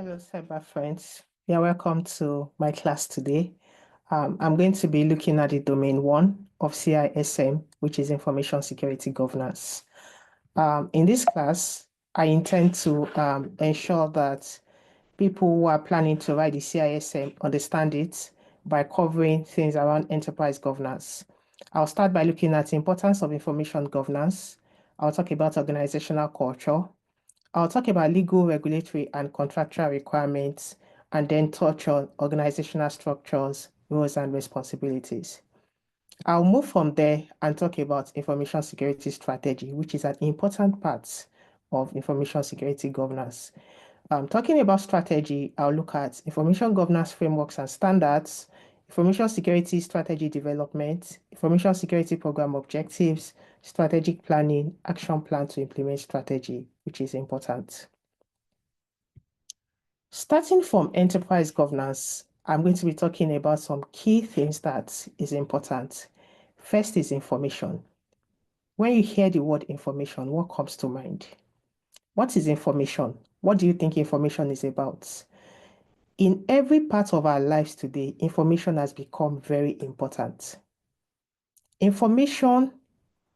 Hello, cyber friends. You're welcome to my class today. I'm going to be looking at the domain one of CISM, which is Information Security Governance. In this class, I intend to ensure that people who are planning to write the CISM understand it by covering things around enterprise governance. I'll start by looking at the importance of information governance. I'll talk about organizational culture. I'll talk about legal, regulatory, and contractual requirements, and then touch on organizational structures, roles, and responsibilities. I'll move from there and talk about information security strategy, which is an important part of information security governance. Talking about strategy, I'll look at information governance frameworks and standards, information security strategy development, information security program objectives, strategic planning, action plan to implement strategy, which is important. Starting from enterprise governance, I'm going to be talking about some key things that is important. First is information. When you hear the word information, what comes to mind? What is information? What do you think information is about? In every part of our lives today, information has become very important. Information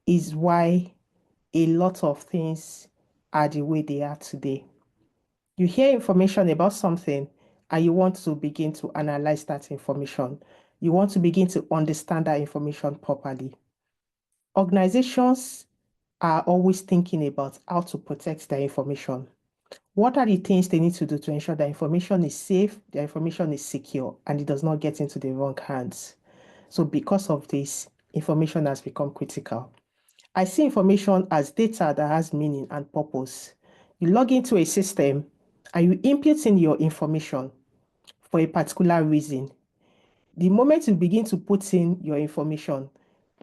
is why a lot of things are the way they are today. You hear information about something and you want to begin to analyze that information. You want to begin to understand that information properly. Organizations are always thinking about how to protect their information. What are the things they need to do to ensure that information is safe, their information is secure, and it does not get into the wrong hands? So because of this, information has become critical. I see information as data that has meaning and purpose. You log into a system and you input in your information for a particular reason. The moment you begin to put in your information,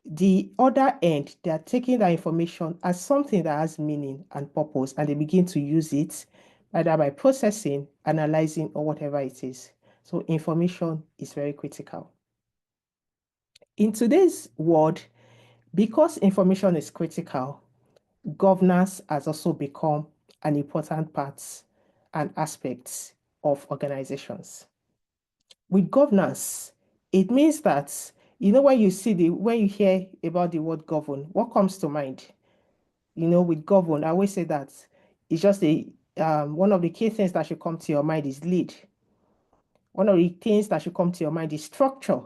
the other end, they are taking that information as something that has meaning and purpose, and they begin to use it either by processing, analyzing, or whatever it is. So information is very critical. In today's world, because information is critical, governance has also become an important part and aspect of organizations. With governance, it means that, when you hear about the word govern, what comes to mind? With govern, I always say that it's just one of the key things that should come to your mind is lead. One of the things that should come to your mind is structure.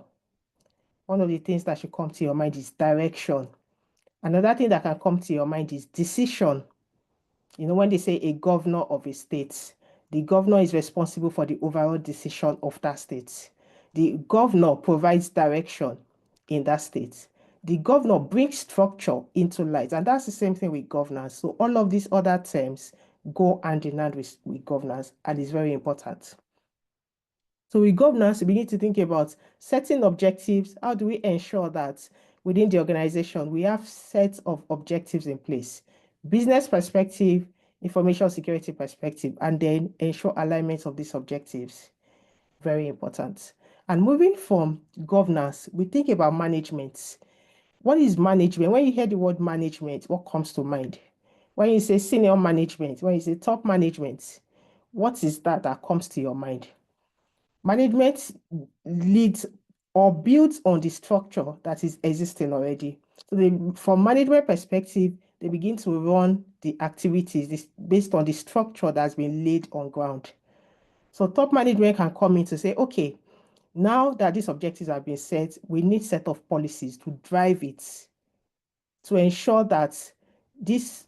One of the things that should come to your mind is direction. Another thing that can come to your mind is decision. When they say a governor of a state, the governor is responsible for the overall decision of that state. The governor provides direction in that state. The governor brings structure into light, and that's the same thing with governance. So all of these other terms go hand in hand with governance, and is very important. So with governance, we begin to think about setting objectives. How do we ensure that within the organization, we have sets of objectives in place? Business perspective, information security perspective, and then ensure alignment of these objectives. Very important. And moving from governance, we think about management. What is management? When you hear the word management, what comes to mind? When you say senior management, when you say top management, what is that comes to your mind? Management leads or builds on the structure that is existing already. So from management perspective, they begin to run the activities based on the structure that's been laid on ground. So top management can come in to say, okay, now that these objectives have been set, we need set of policies to drive it, to ensure that these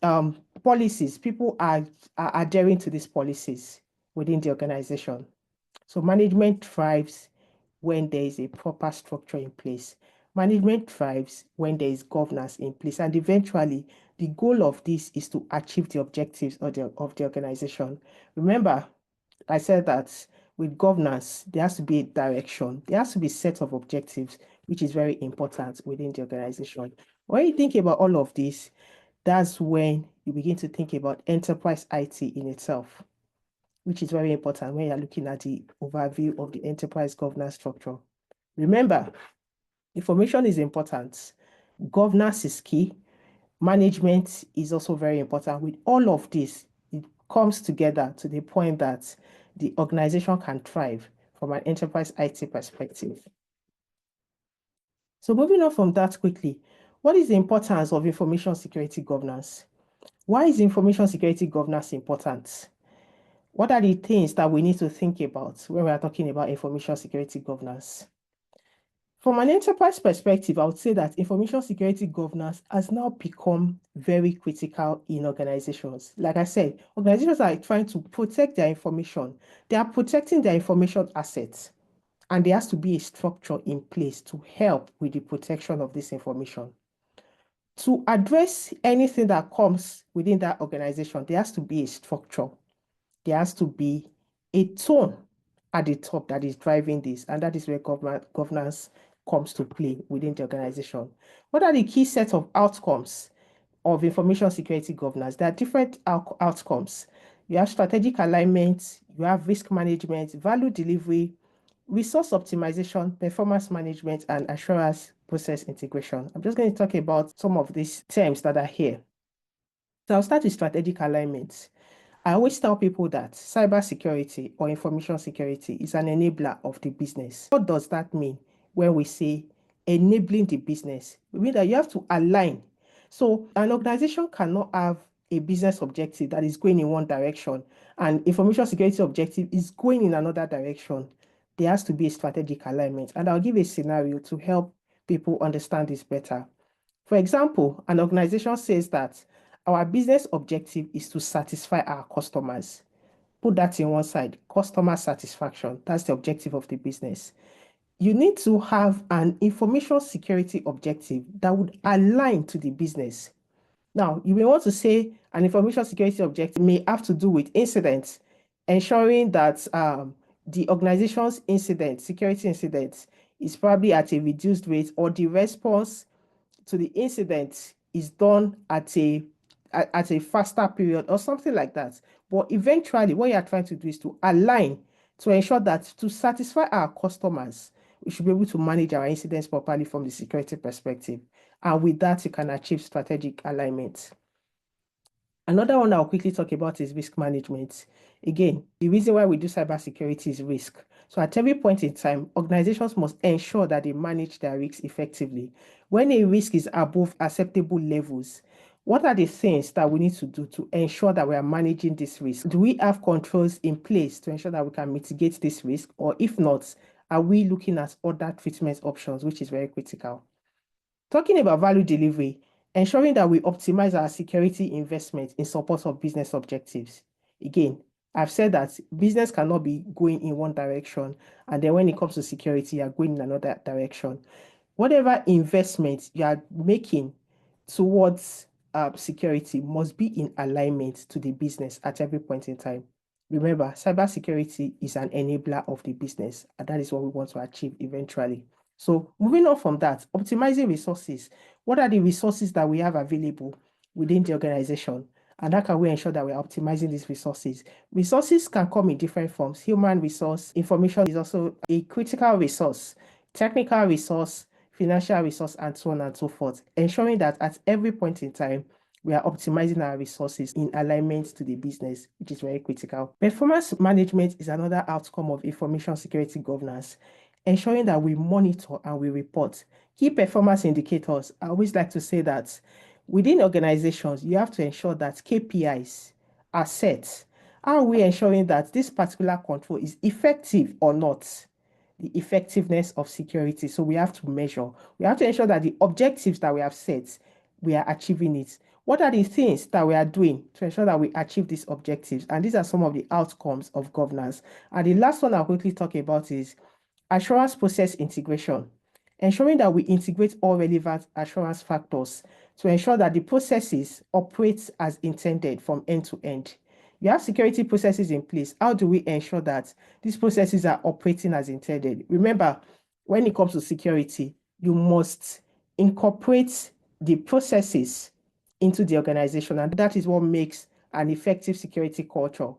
policies, people are adhering to these policies within the organization. So management thrives when there is a proper structure in place. Management thrives when there is governance in place. And eventually, the goal of this is to achieve the objectives of the organization. Remember, I said that with governance, there has to be a direction. There has to be a set of objectives, which is very important within the organization. When you think about all of this, that's when you begin to think about enterprise IT in itself, which is very important when you're looking at the overview of the enterprise governance structure. Remember, information is important. Governance is key. Management is also very important. With all of this, it comes together to the point that the organization can thrive from an enterprise IT perspective. So moving on from that quickly, what is the importance of information security governance? Why is information security governance important? What are the things that we need to think about when we are talking about information security governance? From an enterprise perspective, I would say that information security governance has now become very critical in organizations. Like I said, organizations are trying to protect their information. They are protecting their information assets, and there has to be a structure in place to help with the protection of this information. To address anything that comes within that organization, there has to be a structure. There has to be a tone at the top that is driving this, and that is where governance comes to play within the organization. What are the key set of outcomes of information security governance? There are different outcomes. You have strategic alignment, you have risk management, value delivery, resource optimization, performance management, and assurance process integration. I'm just going to talk about some of these terms that are here. So I'll start with strategic alignment. I always tell people that cybersecurity or information security is an enabler of the business. What does that mean when we say enabling the business? We mean that you have to align. So an organization cannot have a business objective that is going in one direction and information security objective is going in another direction. There has to be a strategic alignment. And I'll give a scenario to help people understand this better. For example, an organization says that our business objective is to satisfy our customers. Put that in one side, customer satisfaction. That's the objective of the business. You need to have an information security objective that would align to the business. Now, you may want to say an information security objective may have to do with incidents, ensuring that the organization's security incidents, is probably at a reduced rate, or the response to the incident is done at a faster period or something like that. But eventually, what you are trying to do is to align to ensure that to satisfy our customers, we should be able to manage our incidents properly from the security perspective. And with that, you can achieve strategic alignment. Another one I'll quickly talk about is risk management. Again, the reason why we do cybersecurity is risk. So at every point in time, organizations must ensure that they manage their risks effectively. When a risk is above acceptable levels, what are the things that we need to do to ensure that we are managing this risk? Do we have controls in place to ensure that we can mitigate this risk? Or if not, are we looking at other treatment options, which is very critical? Talking about value delivery, ensuring that we optimize our security investment in support of business objectives. Again, I've said that business cannot be going in one direction, and then when it comes to security, you're going in another direction. Whatever investment you are making towards security must be in alignment to the business at every point in time. Remember, cybersecurity is an enabler of the business, and that is what we want to achieve eventually. So moving on from that, optimizing resources. What are the resources that we have available within the organization? And how can we ensure that we're optimizing these resources? Resources can come in different forms. Human resource, information is also a critical resource, technical resource, financial resource, and so on and so forth. Ensuring that at every point in time, we are optimizing our resources in alignment to the business, which is very critical. Performance management is another outcome of information security governance, ensuring that we monitor and we report key performance indicators. I always like to say that within organizations, you have to ensure that KPIs are set. How are we ensuring that this particular control is effective or not? The effectiveness of security. So we have to measure. We have to ensure that the objectives that we have set, we are achieving it. What are the things that we are doing to ensure that we achieve these objectives? And these are some of the outcomes of governance. And the last one I'll quickly talk about is assurance process integration, ensuring that we integrate all relevant assurance factors to ensure that the processes operate as intended from end to end. You have security processes in place. How do we ensure that these processes are operating as intended? Remember, when it comes to security, you must incorporate the processes into the organization, and that is what makes an effective security culture.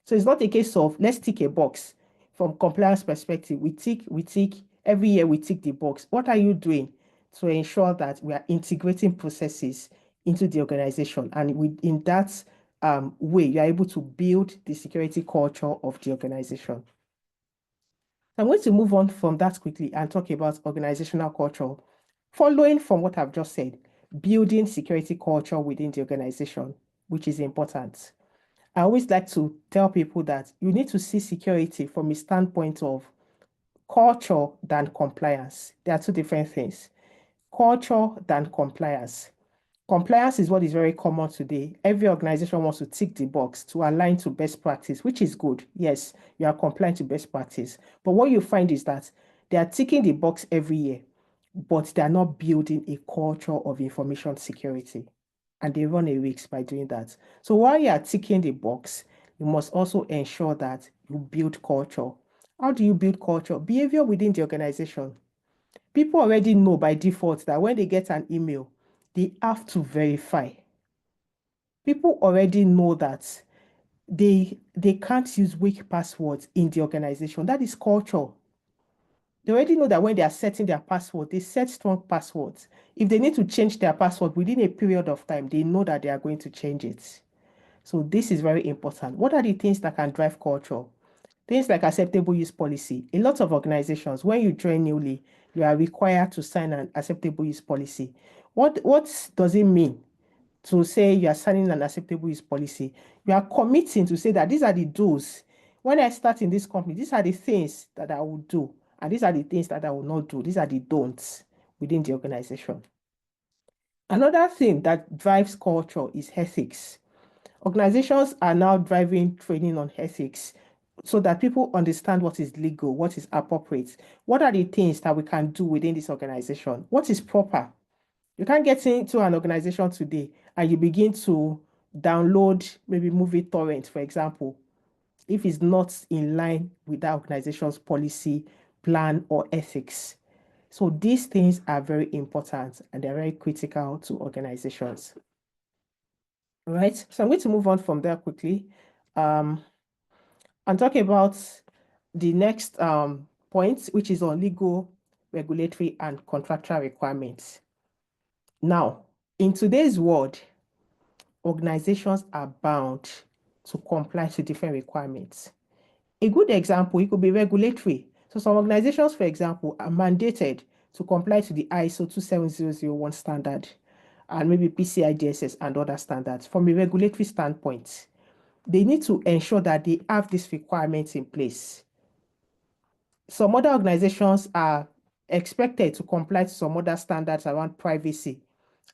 So it's not a case of let's tick a box. From compliance perspective, we tick every year, we tick the box. What are you doing to ensure that we are integrating processes into the organization? And within that way you're able to build the security culture of the organization. I'm going to move on from that quickly and talk about organizational culture. Following from what I've just said, building security culture within the organization, which is important. I always like to tell people that you need to see security from a standpoint of culture than compliance. There are two different things. Culture than compliance. Compliance is what is very common today. Every organization wants to tick the box to align to best practice, which is good. Yes, you are compliant to best practice. But what you find is that they are ticking the box every year, but they are not building a culture of information security. And they run a risk by doing that. So while you are ticking the box, you must also ensure that you build culture. How do you build culture? Behavior within the organization. People already know by default that when they get an email, they have to verify. People already know that they can't use weak passwords in the organization. That is culture. They already know that when they are setting their password, they set strong passwords. If they need to change their password within a period of time, they know that they are going to change it. So this is very important. What are the things that can drive culture? Things like acceptable use policy. A lot of organizations, when you join newly, you are required to sign an acceptable use policy. What does it mean to say you are signing an acceptable use policy? You are committing to say that these are the do's. When I start in this company, these are the things that I will do, and these are the things that I will not do. These are the don'ts within the organization. Another thing that drives culture is ethics. Organizations are now driving training on ethics so that people understand what is legal, what is appropriate, what are the things that we can do within this organization, what is proper. You can't get into an organization today and you begin to download maybe movie torrent, for example, if it's not in line with that organization's policy, plan, or ethics. So these things are very important and they're very critical to organizations. All right, so I'm going to move on from there quickly and talk about the next point, which is on legal, regulatory, and contractual requirements. Now, in today's world, organizations are bound to comply to different requirements. A good example, it could be regulatory. So some organizations, for example, are mandated to comply to the ISO 27001 standard and maybe PCI DSS and other standards. From a regulatory standpoint, they need to ensure that they have these requirements in place. Some other organizations are expected to comply to some other standards around privacy,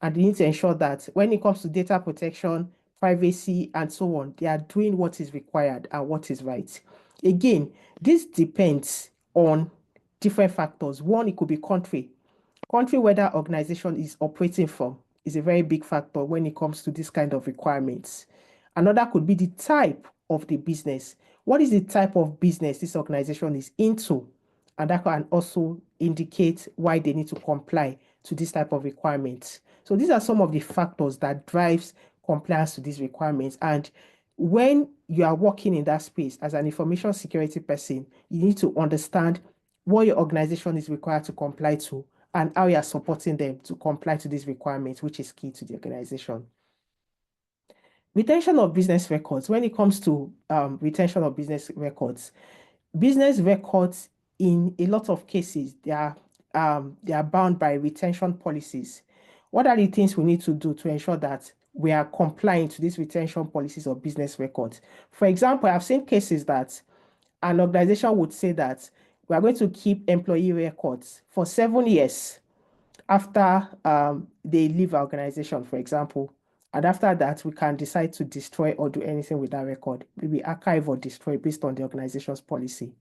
and they need to ensure that when it comes to data protection, privacy, and so on, they are doing what is required and what is right. Again, this depends on different factors. One, it could be country. Country where that organization is operating from is a very big factor when it comes to this kind of requirements. Another could be the type of the business. What is the type of business this organization is into? And that can also indicate why they need to comply to this type of requirements. So these are some of the factors that drives compliance to these requirements. And when you are working in that space as an information security person, you need to understand what your organization is required to comply to and how you are supporting them to comply to these requirements, which is key to the organization. Retention of business records. When it comes to retention of business records in a lot of cases, they are bound by retention policies. What are the things we need to do to ensure that we are complying to these retention policies of business records? For example, I've seen cases that an organization would say that we are going to keep employee records for 7 years after they leave our organization, for example. And after that, we can decide to destroy or do anything with that record, maybe archive or destroy based on the organization's policy.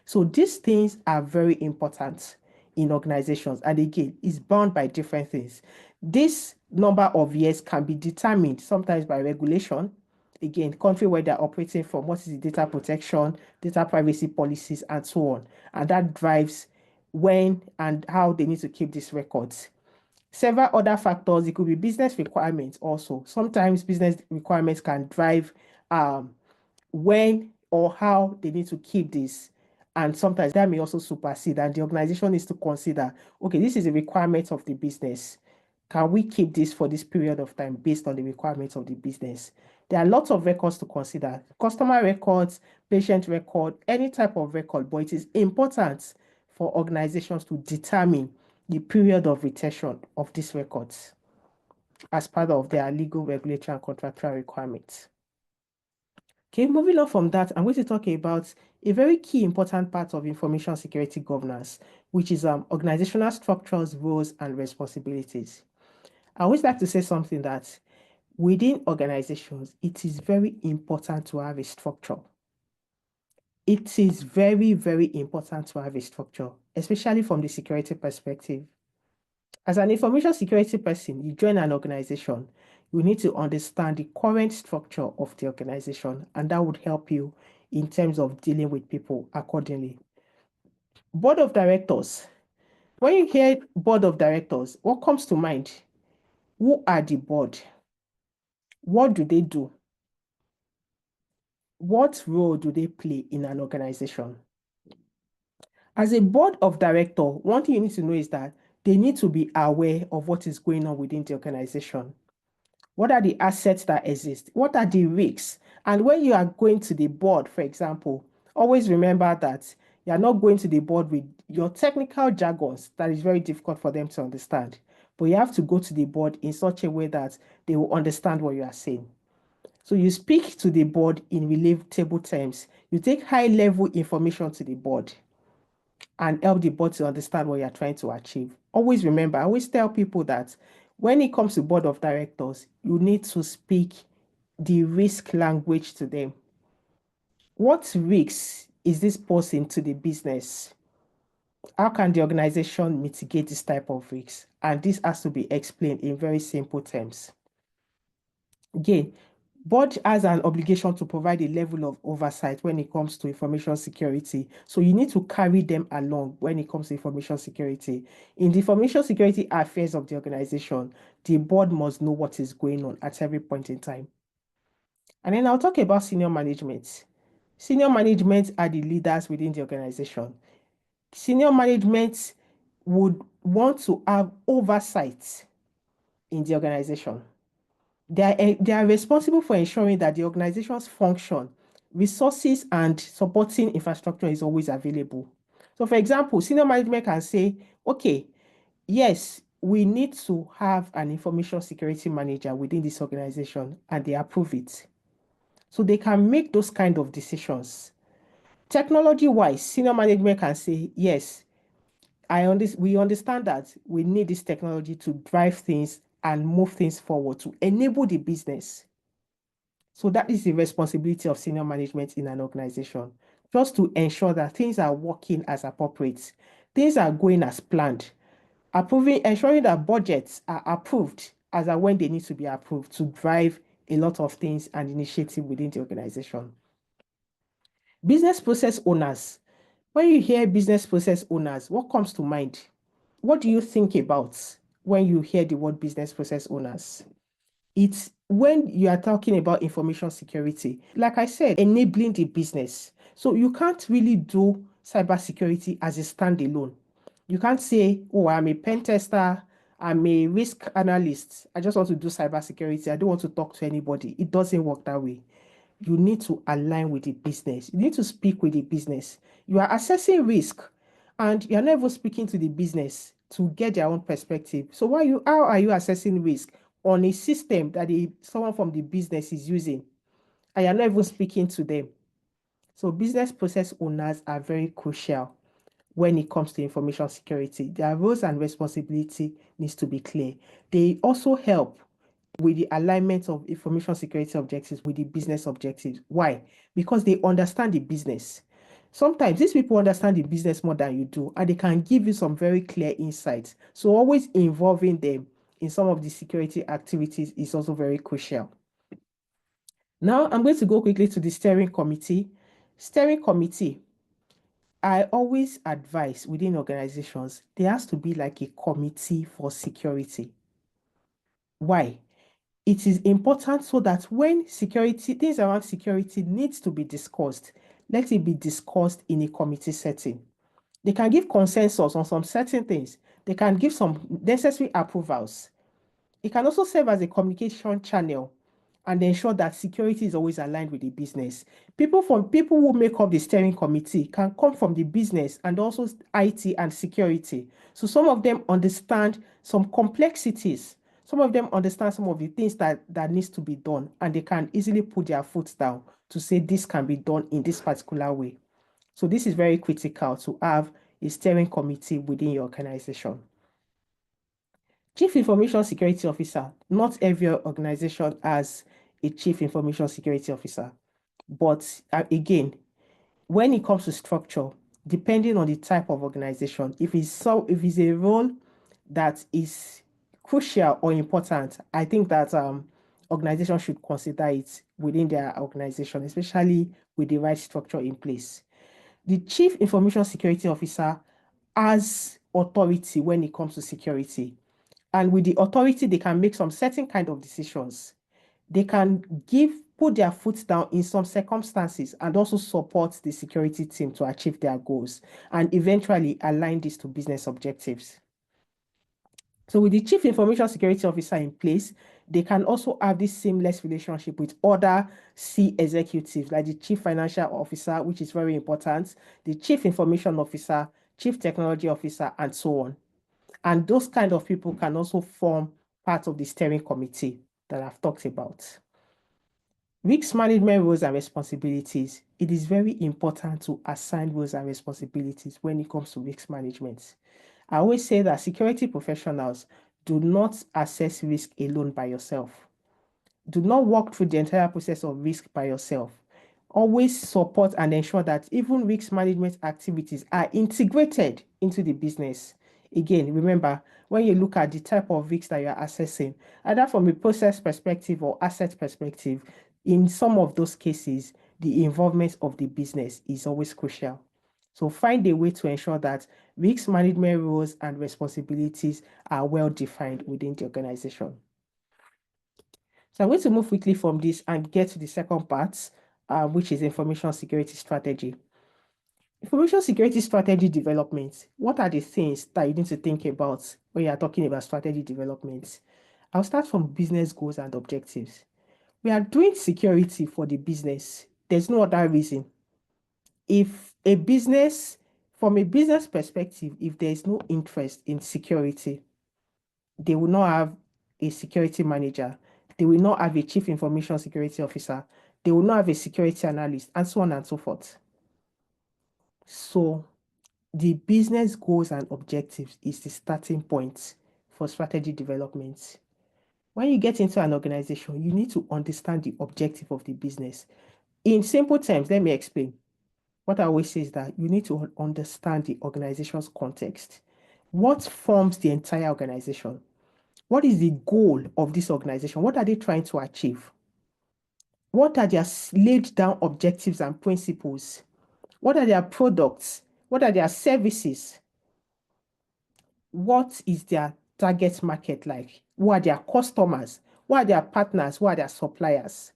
So these things are very important in organizations. And again, it's bound by different things. This number of years can be determined sometimes by regulation. Again, country where they're operating from, what is the data protection, data privacy policies, and so on. And that drives when and how they need to keep these records. Several other factors, it could be business requirements also. Sometimes business requirements can drive when or how they need to keep this. And sometimes that may also supersede, and the organization needs to consider, okay, this is a requirement of the business. Can we keep this for this period of time based on the requirements of the business? There are lots of records to consider: customer records, patient record, any type of record, but it is important for organizations to determine the period of retention of these records as part of their legal, regulatory, and contractual requirements. Okay, moving on from that, I'm going to talk about a very key important part of information security governance, which is organizational structures, roles, and responsibilities. I always like to say something that within organizations, it is very important to have a structure. It is very, very important to have a structure, especially from the security perspective. As an information security person, you join an organization, you need to understand the current structure of the organization, and that would help you in terms of dealing with people accordingly. Board of directors. When you hear board of directors, what comes to mind? Who are the board? What do they do? What role do they play in an organization? As a board of director, one thing you need to know is that they need to be aware of what is going on within the organization. What are the assets that exist? What are the risks? And when you are going to the board, for example, always remember that you are not going to the board with your technical jargons that is very difficult for them to understand. But you have to go to the board in such a way that they will understand what you are saying. So you speak to the board in relatable terms. You take high-level information to the board and help the board to understand what you're trying to achieve. Always remember, I always tell people that when it comes to board of directors, you need to speak the risk language to them. What risks is this posing to the business? How can the organization mitigate this type of risks? And this has to be explained in very simple terms. Again, board has an obligation to provide a level of oversight when it comes to information security. So you need to carry them along when it comes to information security. In the information security affairs of the organization, the board must know what is going on at every point in time. And then I'll talk about senior management. Senior management are the leaders within the organization. Senior management would want to have oversight in the organization. They are responsible for ensuring that the organization's function, resources, and supporting infrastructure is always available. So, for example, senior management can say, okay, yes, we need to have an information security manager within this organization, and they approve it. So they can make those kind of decisions. Technology-wise, senior management can say, yes, we understand that we need this technology to drive things and move things forward to enable the business. So that is the responsibility of senior management in an organization, just to ensure that things are working as appropriate, things are going as planned, ensuring that budgets are approved as and when they need to be approved to drive a lot of things and initiative within the organization. Business process owners. When you hear business process owners, what comes to mind? What do you think about when you hear the word business process owners? It's when you are talking about information security, like I said, enabling the business. So you can't really do cybersecurity as a standalone. You can't say, oh, I'm a pen tester, I'm a risk analyst. I just want to do cybersecurity. I don't want to talk to anybody. It doesn't work that way. You need to align with the business. You need to speak with the business. You are assessing risk and you're not even speaking to the business to get their own perspective. So how are you assessing risk on a system that someone from the business is using and you're not even speaking to them? So business process owners are very crucial when it comes to information security. Their roles and responsibility needs to be clear. They also help with the alignment of information security objectives with the business objectives. Why? Because they understand the business. Sometimes these people understand the business more than you do, and they can give you some very clear insights. So always involving them in some of the security activities is also very crucial. Now I'm going to go quickly to the steering committee. Steering committee, I always advise within organizations, there has to be like a committee for security. Why? It is important so that when things around security needs to be discussed, let it be discussed in a committee setting. They can give consensus on some certain things. They can give some necessary approvals. It can also serve as a communication channel and ensure that security is always aligned with the business. People who make up the steering committee can come from the business and also IT and security. So some of them understand some complexities. Some of them understand some of the things that needs to be done, and they can easily put their foot down to say this can be done in this particular way. So this is very critical to have a steering committee within your organization. Chief Information Security Officer. Not every organization has a Chief Information Security Officer. But again, when it comes to structure, depending on the type of organization, if it's a role that is crucial or important, I think that organizations should consider it within their organization, especially with the right structure in place. The Chief Information Security Officer has authority when it comes to security. And with the authority, they can make some certain kind of decisions. They can put their foot down in some circumstances and also support the security team to achieve their goals and eventually align this to business objectives. So with the Chief Information Security Officer in place, they can also have this seamless relationship with other C executives like the Chief Financial Officer, which is very important, the Chief Information Officer, Chief Technology Officer, and so on. And those kind of people can also form part of the steering committee that I've talked about. Risk management roles and responsibilities. It is very important to assign roles and responsibilities when it comes to risk management. I always say that security professionals do not assess risk alone by yourself. Do not walk through the entire process of risk by yourself. Always support and ensure that even risk management activities are integrated into the business. Again, remember, when you look at the type of risk that you are assessing, either from a process perspective or asset perspective, in some of those cases, the involvement of the business is always crucial. So find a way to ensure that risk management roles and responsibilities are well defined within the organization. So I'm going to move quickly from this and get to the second part, which is information security strategy. Information security strategy development. What are the things that you need to think about when you are talking about strategy development? I'll start from business goals and objectives. We are doing security for the business. There's no other reason. If a business, from a business perspective, if there is no interest in security, they will not have a security manager. They will not have a chief information security officer. They will not have a security analyst, and so on and so forth. So the business goals and objectives is the starting point for strategy development. When you get into an organization, you need to understand the objective of the business. In simple terms, let me explain. What I always say is that you need to understand the organization's context. What forms the entire organization? What is the goal of this organization? What are they trying to achieve? What are their laid down objectives and principles? What are their products? What are their services? What is their target market like? Who are their customers? Who are their partners? Who are their suppliers?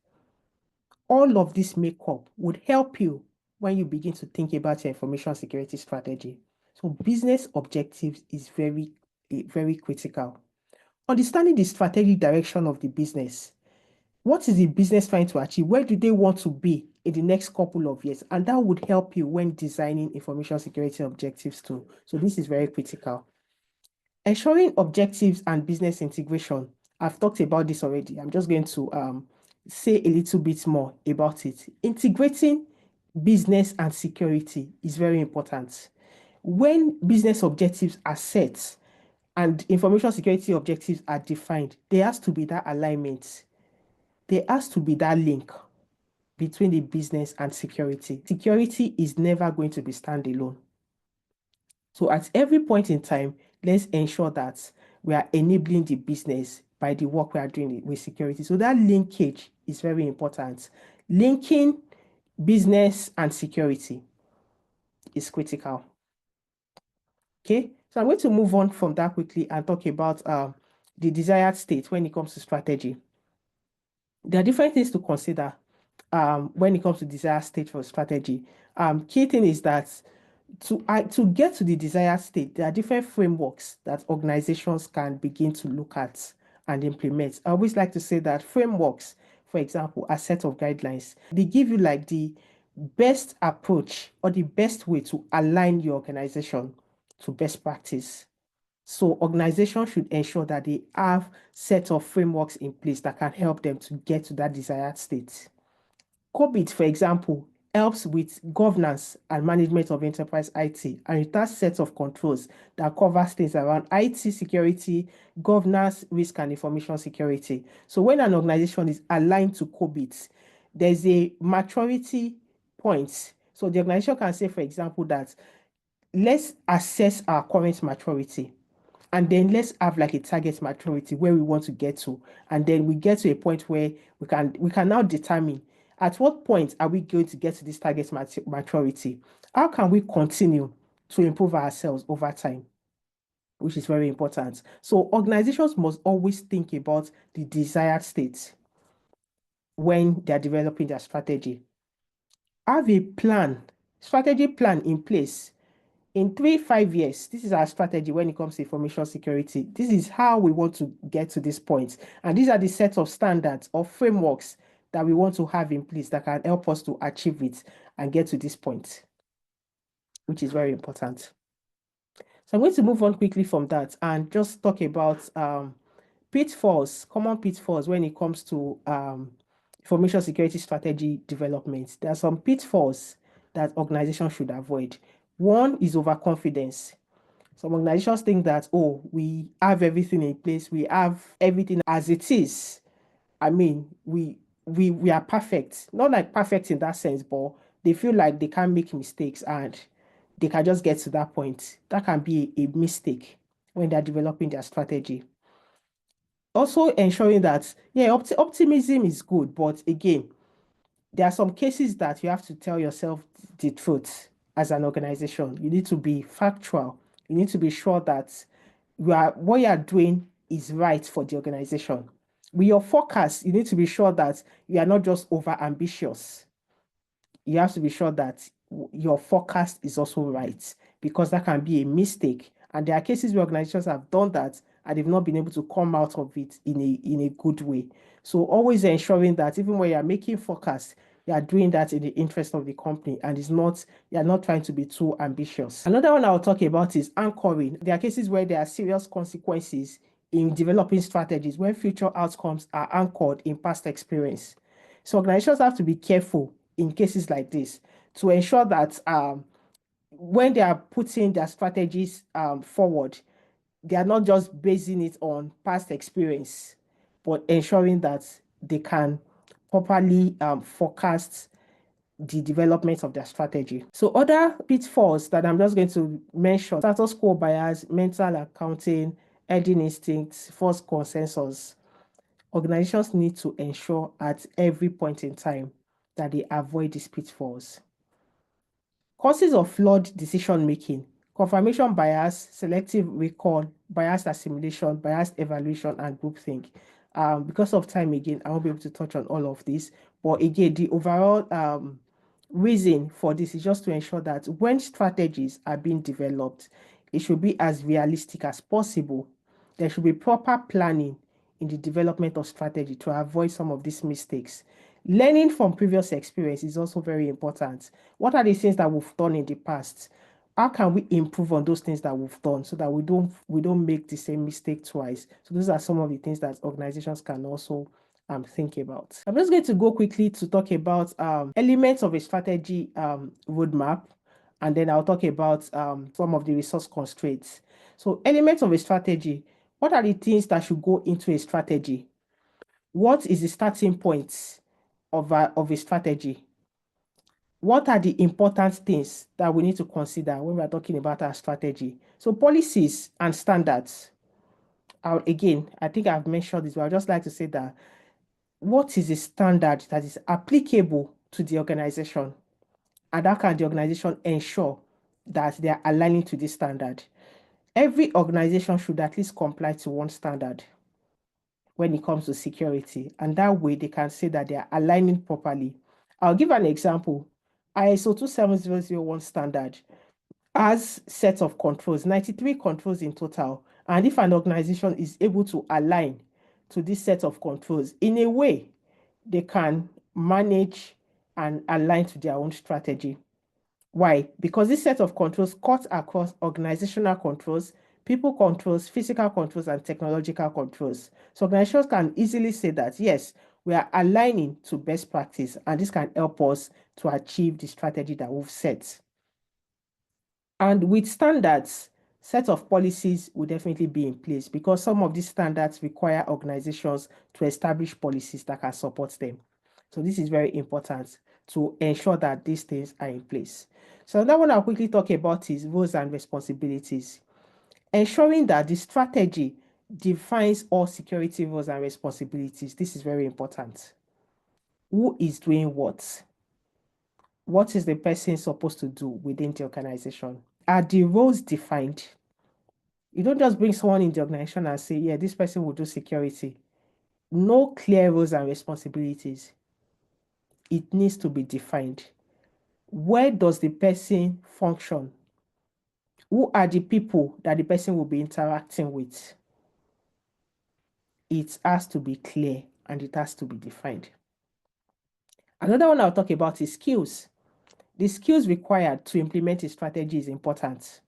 All of this makeup would help you when you begin to think about your information security strategy. So business objectives is very, very critical. Understanding the strategic direction of the business. What is the business trying to achieve? Where do they want to be in the next couple of years? And that would help you when designing information security objectives too. So this is very critical. Ensuring objectives and business integration. I've talked about this already. I'm just going to say a little bit more about it. Integrating business and security is very important. When business objectives are set and information security objectives are defined, there has to be that alignment. There has to be that link between the business and security. Security is never going to be standalone. So at every point in time, let's ensure that we are enabling the business by the work we are doing with security. So that linkage is very important. Linking business and security is critical. Okay, so I'm going to move on from that quickly and talk about the desired state when it comes to strategy. There are different things to consider when it comes to desired state for strategy. Key thing is that to get to the desired state, there are different frameworks that organizations can begin to look at and implement. I always like to say that frameworks for example, a set of guidelines. They give you like the best approach or the best way to align your organization to best practice. So organizations should ensure that they have set of frameworks in place that can help them to get to that desired state. COBIT, for example, helps with governance and management of enterprise IT, and it has sets of controls that covers things around IT security, governance, risk, and information security. So when an organization is aligned to COBIT, there's a maturity point. So the organization can say, for example, that let's assess our current maturity, and then let's have like a target maturity where we want to get to, and then we get to a point where we can now determine at what point are we going to get to this target maturity. How can we continue to improve ourselves over time, which is very important. So organizations must always think about the desired state when they're developing their strategy. Have a strategy plan in place. In 3 5 years, this is our strategy when it comes to information security. This is how we want to get to this point. And these are the set of standards or frameworks that we want to have in place that can help us to achieve it and get to this point, which is very important. So I'm going to move on quickly from that and just talk about pitfalls, common pitfalls when it comes to information security strategy development. There are some pitfalls that organizations should avoid. One is overconfidence. Some organizations think that, oh, we have everything in place, we have everything as it is. I mean, we are perfect. Not like perfect in that sense, but they feel like they can't make mistakes and they can just get to that point. That can be a mistake when they're developing their strategy. Also ensuring that, yeah, optimism is good, but again, there are some cases that you have to tell yourself the truth as an organization. You need to be factual. You need to be sure that what you are doing is right for the organization. With your forecast, you need to be sure that you are not just over ambitious. You have to be sure that your forecast is also right, because that can be a mistake. And there are cases where organizations have done that and they've not been able to come out of it in a good way. So always ensuring that even when you're making forecasts, you are doing that in the interest of the company and you're not trying to be too ambitious. Another one I'll talk about is anchoring. There are cases where there are serious consequences in developing strategies when future outcomes are anchored in past experience. So organizations have to be careful in cases like this to ensure that when they are putting their strategies forward, they are not just basing it on past experience, but ensuring that they can properly forecast the development of their strategy. So other pitfalls that I'm just going to mention: status quo bias, mental accounting, herding instincts, false consensus. Organizations need to ensure at every point in time that they avoid these pitfalls. Causes of flawed decision making: confirmation bias, selective recall, biased assimilation, biased evaluation, and groupthink. Because of time, again, I won't be able to touch on all of this. But again, the overall reason for this is just to ensure that when strategies are being developed, it should be as realistic as possible. There should be proper planning in the development of strategy to avoid some of these mistakes. Learning from previous experience is also very important. What are the things that we've done in the past? How can we improve on those things that we've done so that we don't make the same mistake twice? So those are some of the things that organizations can also think about. I'm just going to go quickly to talk about elements of a strategy roadmap, and then I'll talk about some of the resource constraints. So elements of a strategy: what are the things that should go into a strategy? What is the starting point of a strategy? What are the important things that we need to consider when we're talking about our strategy? So policies and standards. Again, I think I've mentioned this, but I'd just like to say that what is the standard that is applicable to the organization? And how can the organization ensure that they are aligning to this standard? Every organization should at least comply to one standard when it comes to security, and that way they can say that they are aligning properly. I'll give an example. ISO 27001 standard has sets of controls, 93 controls in total. And if an organization is able to align to this set of controls in a way they can manage and align to their own strategy. Why? Because this set of controls cuts across organizational controls, people controls, physical controls, and technological controls. So organizations can easily say that, yes, we are aligning to best practice, and this can help us to achieve the strategy that we've set. And with standards, set of policies will definitely be in place because some of these standards require organizations to establish policies that can support them. So this is very important to ensure that these things are in place. So now what I'll quickly talk about is roles and responsibilities. Ensuring that the strategy defines all security roles and responsibilities. This is very important. Who is doing what? What is the person supposed to do within the organization? Are the roles defined? You don't just bring someone in the organization and say, yeah, this person will do security. No clear roles and responsibilities. It needs to be defined. Where does the person function? Who are the people that the person will be interacting with? It has to be clear and it has to be defined. Another one I'll talk about is skills. The skills required to implement a strategy is important.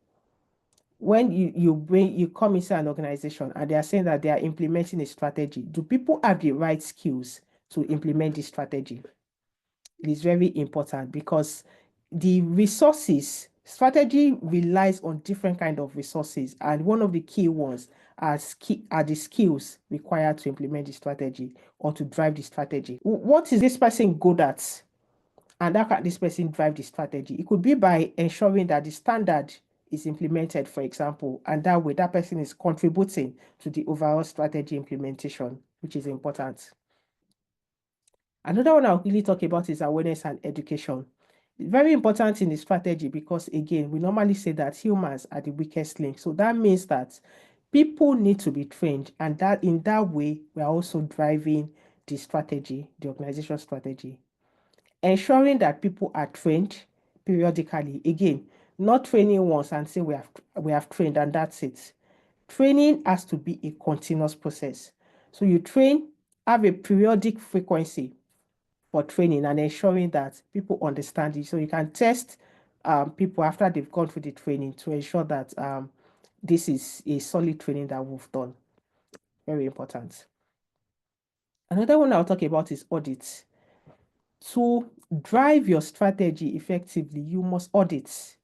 When you come into an organization and they are saying that they are implementing a strategy, do people have the right skills to implement this strategy? It is very important because the resources strategy relies on different kind of resources, and one of the key ones are the skills required to implement the strategy or to drive the strategy. What is this person good at? And how can this person drive the strategy? It could be by ensuring that the standard is implemented, for example, and that way that person is contributing to the overall strategy implementation, which is important. Another one I'll really talk about is awareness and education. Very important in the strategy because, again, we normally say that humans are the weakest link. So that means that people need to be trained, and that in that way, we are also driving the strategy, the organization strategy. Ensuring that people are trained periodically. Again, not training once and say we have trained and that's it. Training has to be a continuous process. So you train, have a periodic frequency for training and ensuring that people understand it. So you can test people after they've gone through the training to ensure that this is a solid training that we've done. Very important. Another one I'll talk about is audits. To drive your strategy effectively, you must audit.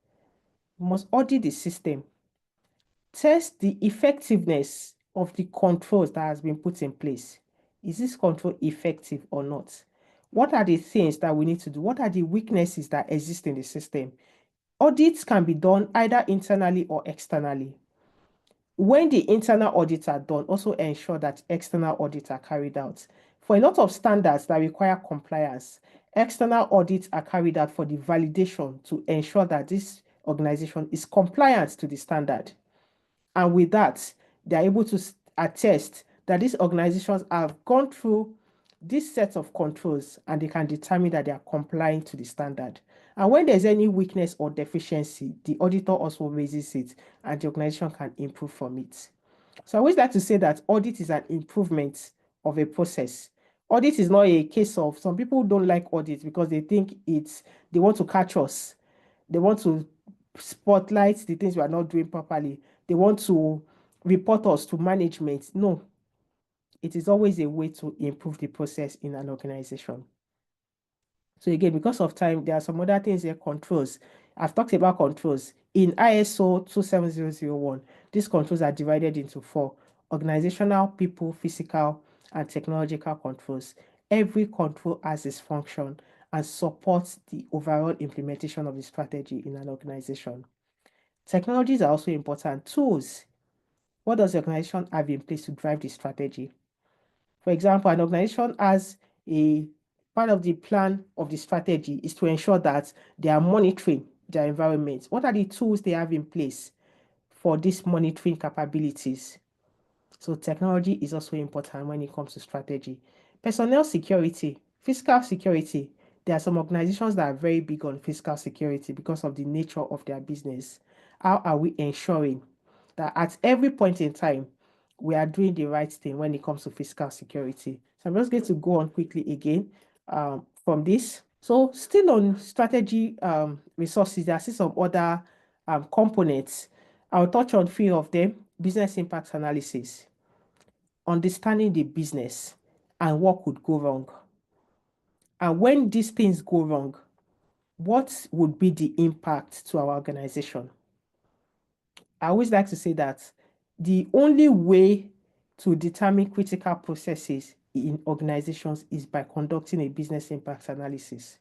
You must audit the system. Test the effectiveness of the controls that has been put in place. Is this control effective or not? What are the things that we need to do? What are the weaknesses that exist in the system? Audits can be done either internally or externally. When the internal audits are done, also ensure that external audits are carried out. For a lot of standards that require compliance, external audits are carried out for the validation to ensure that this organization is compliant to the standard. And with that, they are able to attest that these organizations have gone through this set of controls and they can determine that they are complying to the standard. And when there's any weakness or deficiency, the auditor also raises it and the organization can improve from it. So I always like to say that audit is an improvement of a process. Audit is not a case of some people don't like audit because they think they want to catch us. They want to spotlight the things we are not doing properly. They want to report us to management. No, it is always a way to improve the process in an organization. So again, because of time, there are some other things here, controls. I've talked about controls. In ISO 27001, these controls are divided into 4: organizational, people, physical, and technological controls. Every control has its function and supports the overall implementation of the strategy in an organization. Technologies are also important. Tools. What does the organization have in place to drive the strategy? For example, an organization has a part of the plan of the strategy is to ensure that they are monitoring their environment. What are the tools they have in place for these monitoring capabilities? So technology is also important when it comes to strategy. Personnel security, physical security. There are some organizations that are very big on physical security because of the nature of their business. How are we ensuring that at every point in time, we are doing the right thing when it comes to physical security? So I'm just going to go on quickly again from this. So still on strategy resources, there are still some other components. I'll touch on three of them: business impact analysis, understanding the business and what could go wrong. And when these things go wrong, what would be the impact to our organization? I always like to say that the only way to determine critical processes in organizations is by conducting a business impact analysis.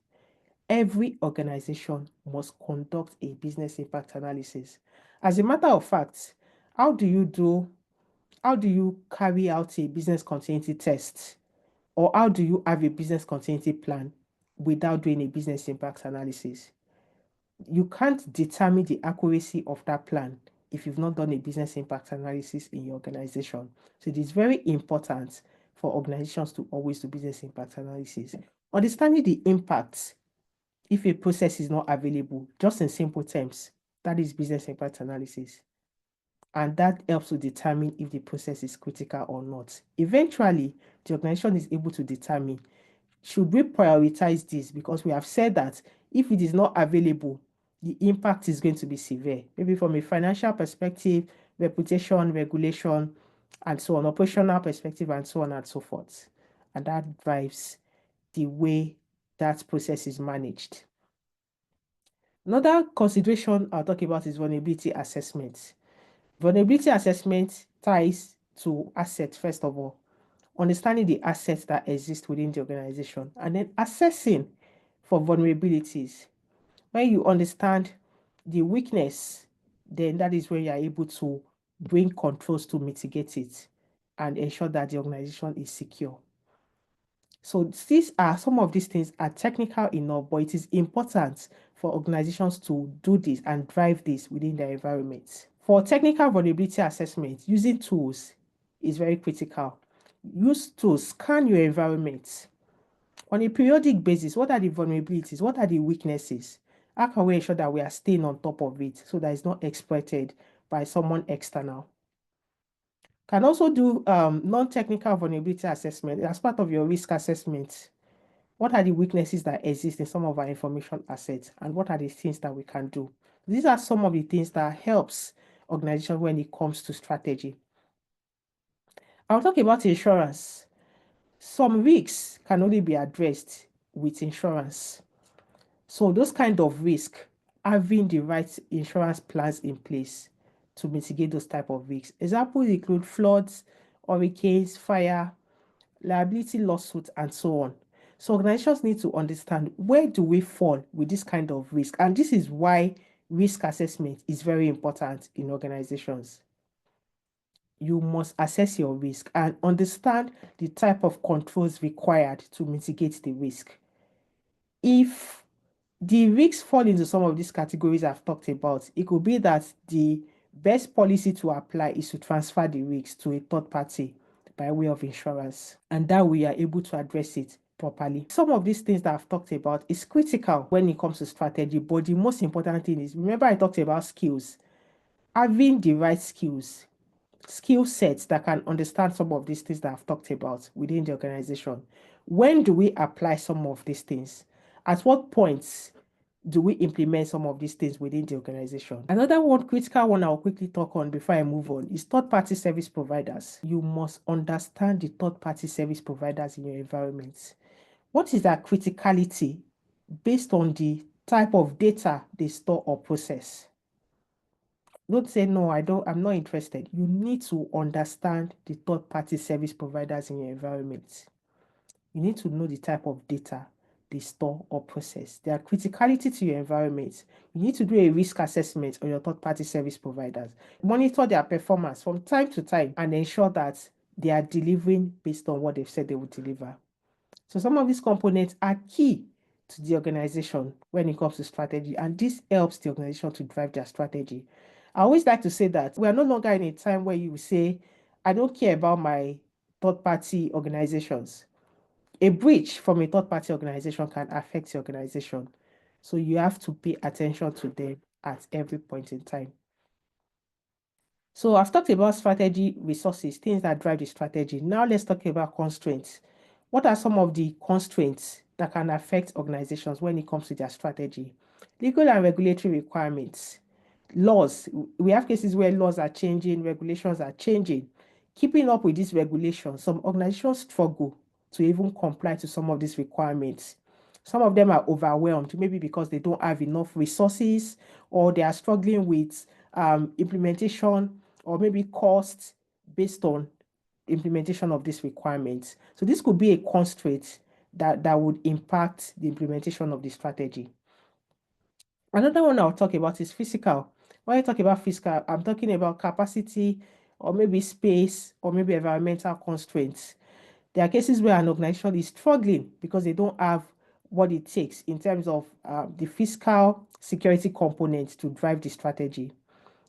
Every organization must conduct a business impact analysis. As a matter of fact, how do you carry out a business continuity test, or how do you have a business continuity plan without doing a business impact analysis? You can't determine the accuracy of that plan if you've not done a business impact analysis in your organization. So it is very important for organizations to always do business impact analysis. Understanding the impact if a process is not available, just in simple terms, that is business impact analysis. And that helps to determine if the process is critical or not. Eventually, the organization is able to determine, should we prioritize this? Because we have said that if it is not available, the impact is going to be severe, maybe from a financial perspective, reputation, regulation, and so on, operational perspective, and so on and so forth. And that drives the way that process is managed. Another consideration I'll talk about is vulnerability assessment. Vulnerability assessment ties to assets, first of all, understanding the assets that exist within the organization, and then assessing for vulnerabilities. When you understand the weakness, then that is when you are able to bring controls to mitigate it and ensure that the organization is secure. So some of these things are technical enough, but it is important for organizations to do this and drive this within their environment. For technical vulnerability assessment, using tools is very critical. Use tools, scan your environment on a periodic basis. What are the vulnerabilities? What are the weaknesses? How can we ensure that we are staying on top of it so that it's not exploited by someone external? Can also do non-technical vulnerability assessment as part of your risk assessment. What are the weaknesses that exist in some of our information assets, and what are the things that we can do? These are some of the things that helps organization when it comes to strategy. I'll talk about insurance. Some risks can only be addressed with insurance. So those kind of risk, having the right insurance plans in place to mitigate those type of risks. Examples include floods, hurricanes, fire, liability lawsuits, and so on. So organizations need to understand, where do we fall with this kind of risk? And this is why risk assessment is very important in organizations. You must assess your risk and understand the type of controls required to mitigate the risk. If the risks fall into some of these categories I've talked about, it could be that the best policy to apply is to transfer the risks to a third party by way of insurance, and that we are able to address it properly. Some of these things that I've talked about is critical when it comes to strategy, but the most important thing is, remember I talked about skills. Having the right skill sets that can understand some of these things that I've talked about within the organization. When do we apply some of these things? At what points do we implement some of these things within the organization? Another one, critical one I'll quickly talk on before I move on, is third-party service providers. You must understand the third-party service providers in your environment. What is their criticality based on the type of data they store or process? Don't say, no, I'm not interested. You need to understand the third-party service providers in your environment. You need to know the type of data they store or process. Their criticality to your environment. You need to do a risk assessment on your third-party service providers. Monitor their performance from time to time and ensure that they are delivering based on what they've said they will deliver. So some of these components are key to the organization when it comes to strategy, and this helps the organization to drive their strategy. I always like to say that we are no longer in a time where you say, I don't care about my third-party organizations. A breach from a third-party organization can affect your organization. So you have to pay attention to them at every point in time. So I've talked about strategy, resources, things that drive the strategy. Now let's talk about constraints. What are some of the constraints that can affect organizations when it comes to their strategy? Legal and regulatory requirements. Laws. We have cases where laws are changing, regulations are changing. Keeping up with these regulations, some organizations struggle to even comply to some of these requirements. Some of them are overwhelmed, maybe because they don't have enough resources, or they are struggling with implementation, or maybe costs based on implementation of these requirements. So this could be a constraint that would impact the implementation of the strategy. Another one I'll talk about is physical. When I talk about physical, I'm talking about capacity, or maybe space, or maybe environmental constraints. There are cases where an organization is struggling because they don't have what it takes in terms of the fiscal security components to drive the strategy.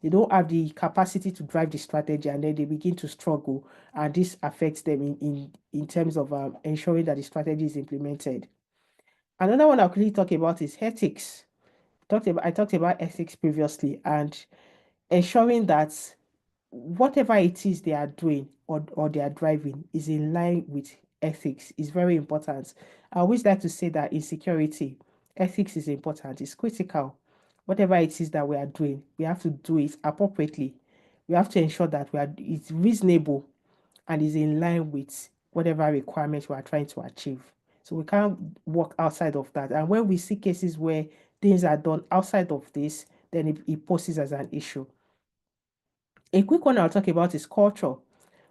They don't have the capacity to drive the strategy, and then they begin to struggle, and this affects them in terms of ensuring that the strategy is implemented. Another one I'll quickly talk about is ethics. I talked about ethics previously, and ensuring that whatever it is they are doing, or they are driving, is in line with ethics is very important. I always like to say that in security, ethics is important, it's critical. Whatever it is that we are doing, we have to do it appropriately. We have to ensure that it's reasonable and is in line with whatever requirements we are trying to achieve. So we can't work outside of that. And when we see cases where things are done outside of this, then it poses as an issue. A quick one I'll talk about is culture.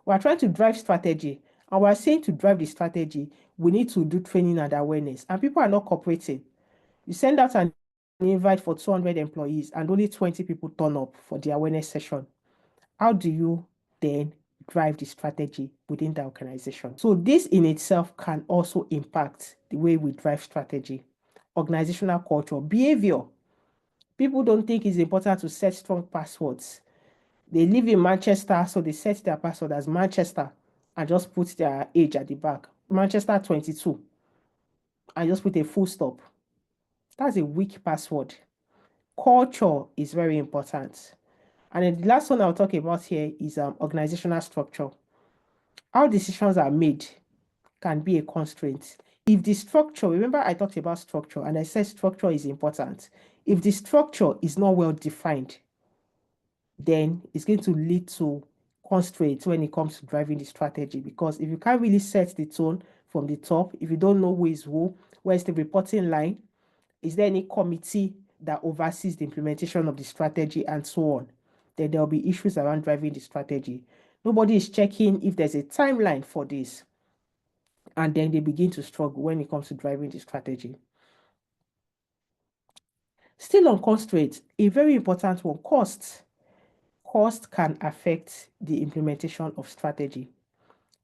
We are trying to drive strategy, and we are saying to drive the strategy, we need to do training and awareness, and people are not cooperating. You send out an invite for 200 employees, and only 20 people turn up for the awareness session. How do you then drive the strategy within the organization? So this in itself can also impact the way we drive strategy. Organizational culture, behavior. People don't think it's important to set strong passwords. They live in Manchester, so they set their password as Manchester and just put their age at the back. Manchester 22, and just put a full stop. That's a weak password. Culture is very important. And then the last one I'll talk about here is organizational structure. How decisions are made can be a constraint. If the structure, remember I talked about structure and I said structure is important. If the structure is not well defined, then it's going to lead to constraints when it comes to driving the strategy. Because if you can't really set the tone from the top, if you don't know who is who, where's the reporting line, is there any committee that oversees the implementation of the strategy, and so on, then there'll be issues around driving the strategy. Nobody is checking if there's a timeline for this, and then they begin to struggle when it comes to driving the strategy. Still on constraints, a very important one, costs. Cost can affect the implementation of strategy.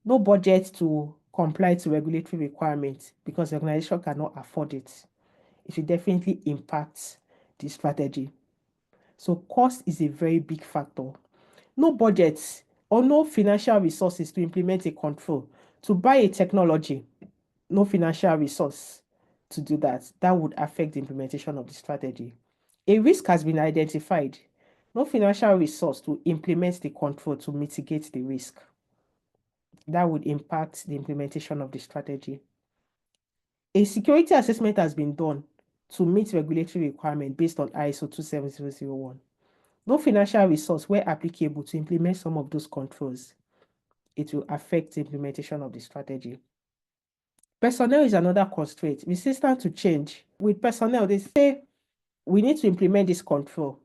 No budget to comply to regulatory requirements because the organization cannot afford it. It will definitely impact the strategy. So cost is a very big factor. No budget or no financial resources to implement a control. To buy a technology, no financial resource to do that. That would affect the implementation of the strategy. A risk has been identified. No financial resource to implement the control to mitigate the risk. That would impact the implementation of the strategy. A security assessment has been done to meet regulatory requirements based on ISO 27001. No financial resource where applicable to implement some of those controls. It will affect the implementation of the strategy. Personnel is another constraint. Resistance to change. With personnel, they say we need to implement this control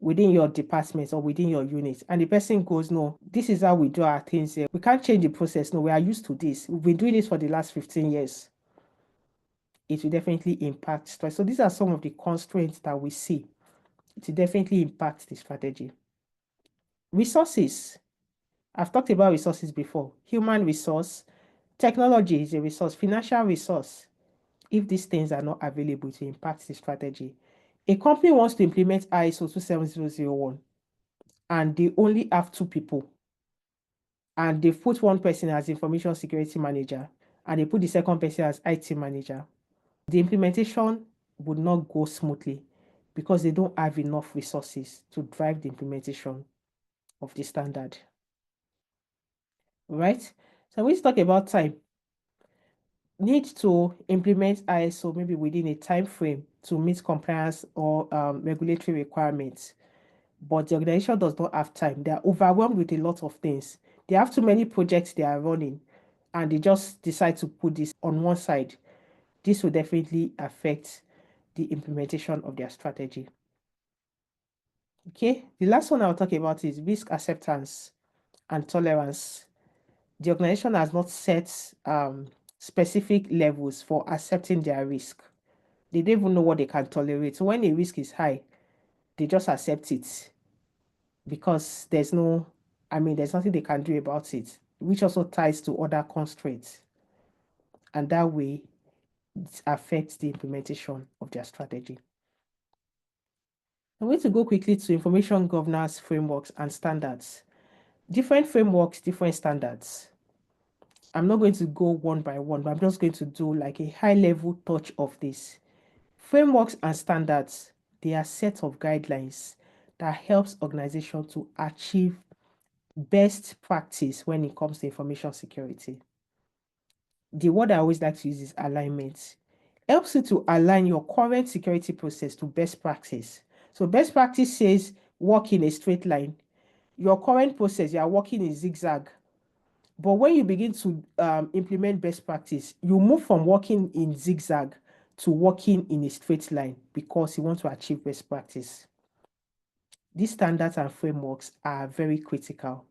within your department or within your unit. And the person goes, no, this is how we do our things here. We can't change the process. No, we are used to this. We've been doing this for the last 15 years. It will definitely impact stress. So these are some of the constraints that we see. It will definitely impact the strategy. Resources. I've talked about resources before. Human resource, technology is a resource, financial resource. If these things are not available to impact the strategy. A company wants to implement ISO 27001 and they only have 2 people, and they put one person as information security manager and they put the second person as IT manager. The implementation would not go smoothly because they don't have enough resources to drive the implementation of the standard. Right? So we talk about time. need to implement ISO maybe within a time frame to meet compliance or regulatory requirements, but the organization does not have time. They are overwhelmed with a lot of things. They have too many projects they are running, and they just decide to put this on one side. This will definitely affect the implementation of their strategy. Okay, the last one I'll talk about is risk acceptance and tolerance. The organization has not set specific levels for accepting their risk. They don't even know what they can tolerate. So when a risk is high, they just accept it because there's nothing they can do about it, which also ties to other constraints. And that way, it affects the implementation of their strategy. I'm going to go quickly to information governance frameworks and standards. Different frameworks, different standards. I'm not going to go one by one, but I'm just going to do like a high level touch of this. Frameworks and standards, they are set of guidelines that helps organization to achieve best practice when it comes to information security. The word I always like to use is alignment. Helps you to align your current security process to best practice. So best practice says walk in a straight line. Your current process, you are walking in zigzag. But when you begin to implement best practice, you move from walking in zigzag to walking in a straight line because you want to achieve best practice. These standards and frameworks are very critical.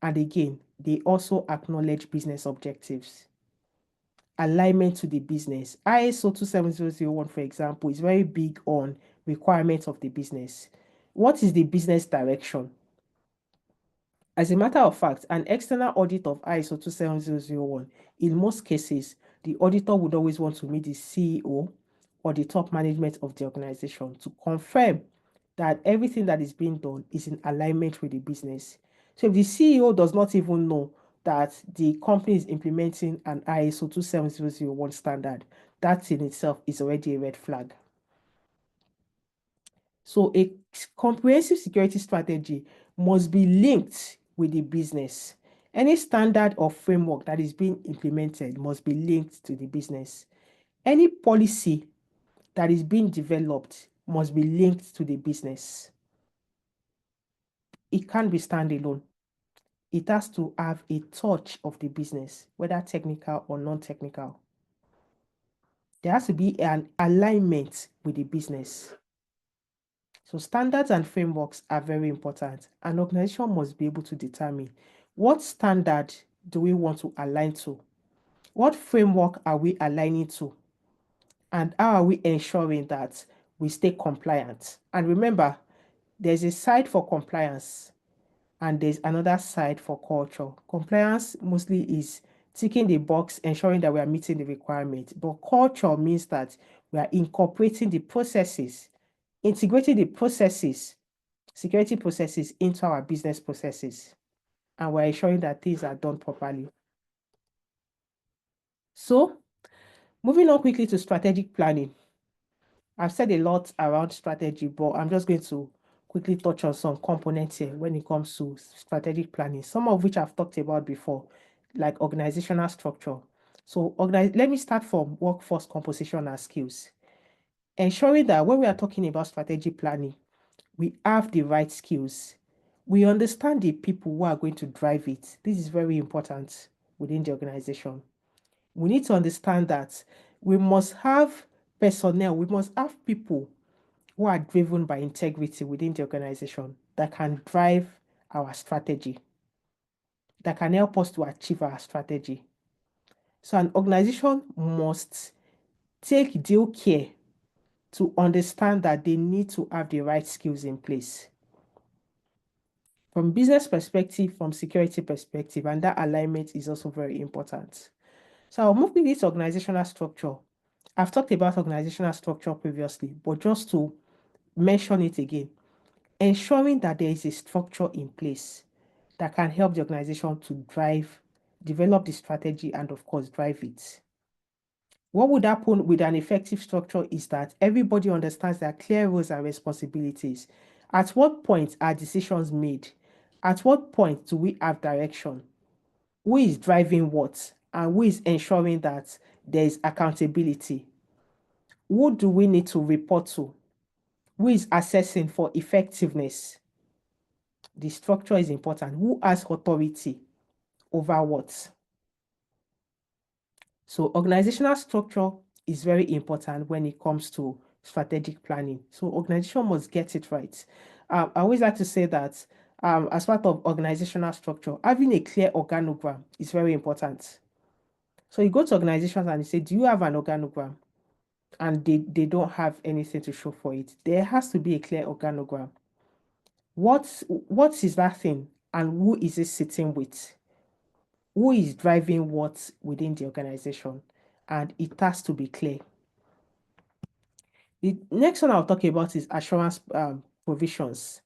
And again, they also acknowledge business objectives. Alignment to the business. ISO 27001, for example, is very big on requirements of the business. What is the business direction? As a matter of fact, an external audit of ISO 27001, in most cases, the auditor would always want to meet the CEO or the top management of the organization to confirm that everything that is being done is in alignment with the business. So if the CEO does not even know that the company is implementing an ISO 27001 standard, that in itself is already a red flag. So a comprehensive security strategy must be linked with the business. Any standard or framework that is being implemented must be linked to the business. Any policy that is being developed must be linked to the business. It can't be standalone. It has to have a touch of the business, whether technical or non-technical. There has to be an alignment with the business. So standards and frameworks are very important. An organization must be able to determine what standard do we want to align to? What framework are we aligning to? And how are we ensuring that we stay compliant? And remember, there's a side for compliance and there's another side for culture. Compliance mostly is ticking the box, ensuring that we are meeting the requirement. But culture means that we are incorporating the processes, integrating the processes, security processes into our business processes. And we're ensuring that things are done properly. So, moving on quickly to strategic planning. I've said a lot around strategy, but I'm just going to quickly touch on some components here when it comes to strategic planning, some of which I've talked about before, like organizational structure. So let me start from workforce composition and skills. Ensuring that when we are talking about strategic planning, we have the right skills. We understand the people who are going to drive it. This is very important within the organization. We need to understand that we must have personnel, we must have people who are driven by integrity within the organization that can drive our strategy, that can help us to achieve our strategy. So an organization must take due care to understand that they need to have the right skills in place. From business perspective, from security perspective, and that alignment is also very important. So I'll move with this organizational structure. I've talked about organizational structure previously, but just to mention it again, ensuring that there is a structure in place that can help the organization to develop the strategy, and of course, drive it. What would happen with an effective structure is that everybody understands their clear roles and responsibilities. At what point are decisions made? At what point do we have direction? Who is driving what? And who is ensuring that There is accountability. Who do we need to report to? Who is assessing for effectiveness? The structure is important. Who has authority over what? So organizational structure is very important when it comes to strategic planning. So organization must get it right. I always like to say that as part of organizational structure, having a clear organogram is very important. So you go to organizations and you say, do you have an organogram? And they don't have anything to show for it. There has to be a clear organogram. What is that thing and who is it sitting with? Who is driving what within the organization? And it has to be clear. The next one I'll talk about is assurance provisions.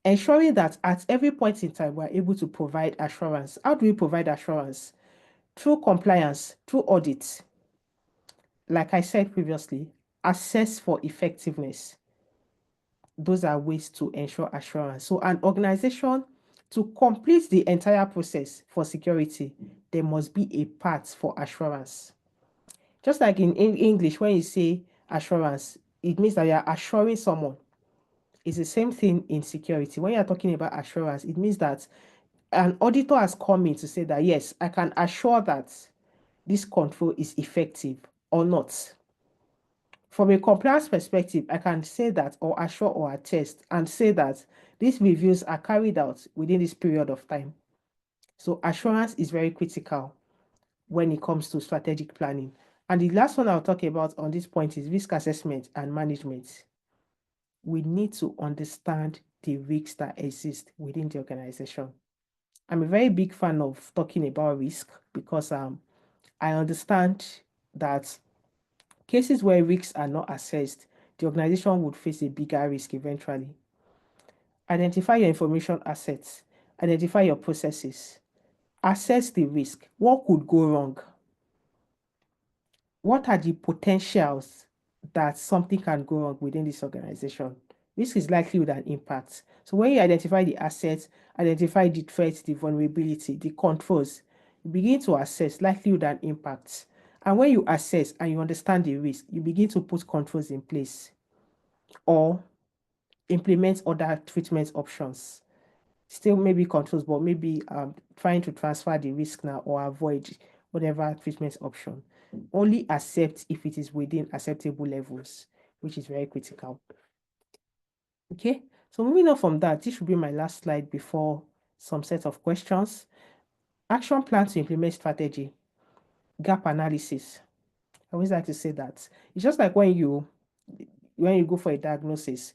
Ensuring that at every point in time, we're able to provide assurance. How do we provide assurance? Through compliance, through audit. Like I said previously, assess for effectiveness. Those are ways to ensure assurance. So an organization, to complete the entire process for security, there must be a part for assurance. Just like in English, when you say assurance, it means that you are assuring someone. It's the same thing in security. When you're talking about assurance, it means that an auditor has come in to say that, yes, I can assure that this control is effective or not. From a compliance perspective, I can say that or assure or attest and say that these reviews are carried out within this period of time. So assurance is very critical when it comes to strategic planning. And the last one I'll talk about on this point is risk assessment and management. We need to understand the risks that exist within the organization. I'm a very big fan of talking about risk because I understand that cases where risks are not assessed, the organization would face a bigger risk eventually. Identify your information assets, identify your processes, assess the risk. What could go wrong? What are the potentials that something can go wrong within this organization? Risk is likelihood and impact. So when you identify the assets, identify the threats, the vulnerability, the controls, you begin to assess likelihood and impact. And when you assess and you understand the risk, you begin to put controls in place or implement other treatment options. Still maybe controls, but maybe trying to transfer the risk now or avoid whatever treatment option. Only accept if it is within acceptable levels, which is very critical. Okay, so moving on from that, this should be my last slide before some set of questions. Action plan to implement strategy, gap analysis. I always like to say that it's just like when you go for a diagnosis,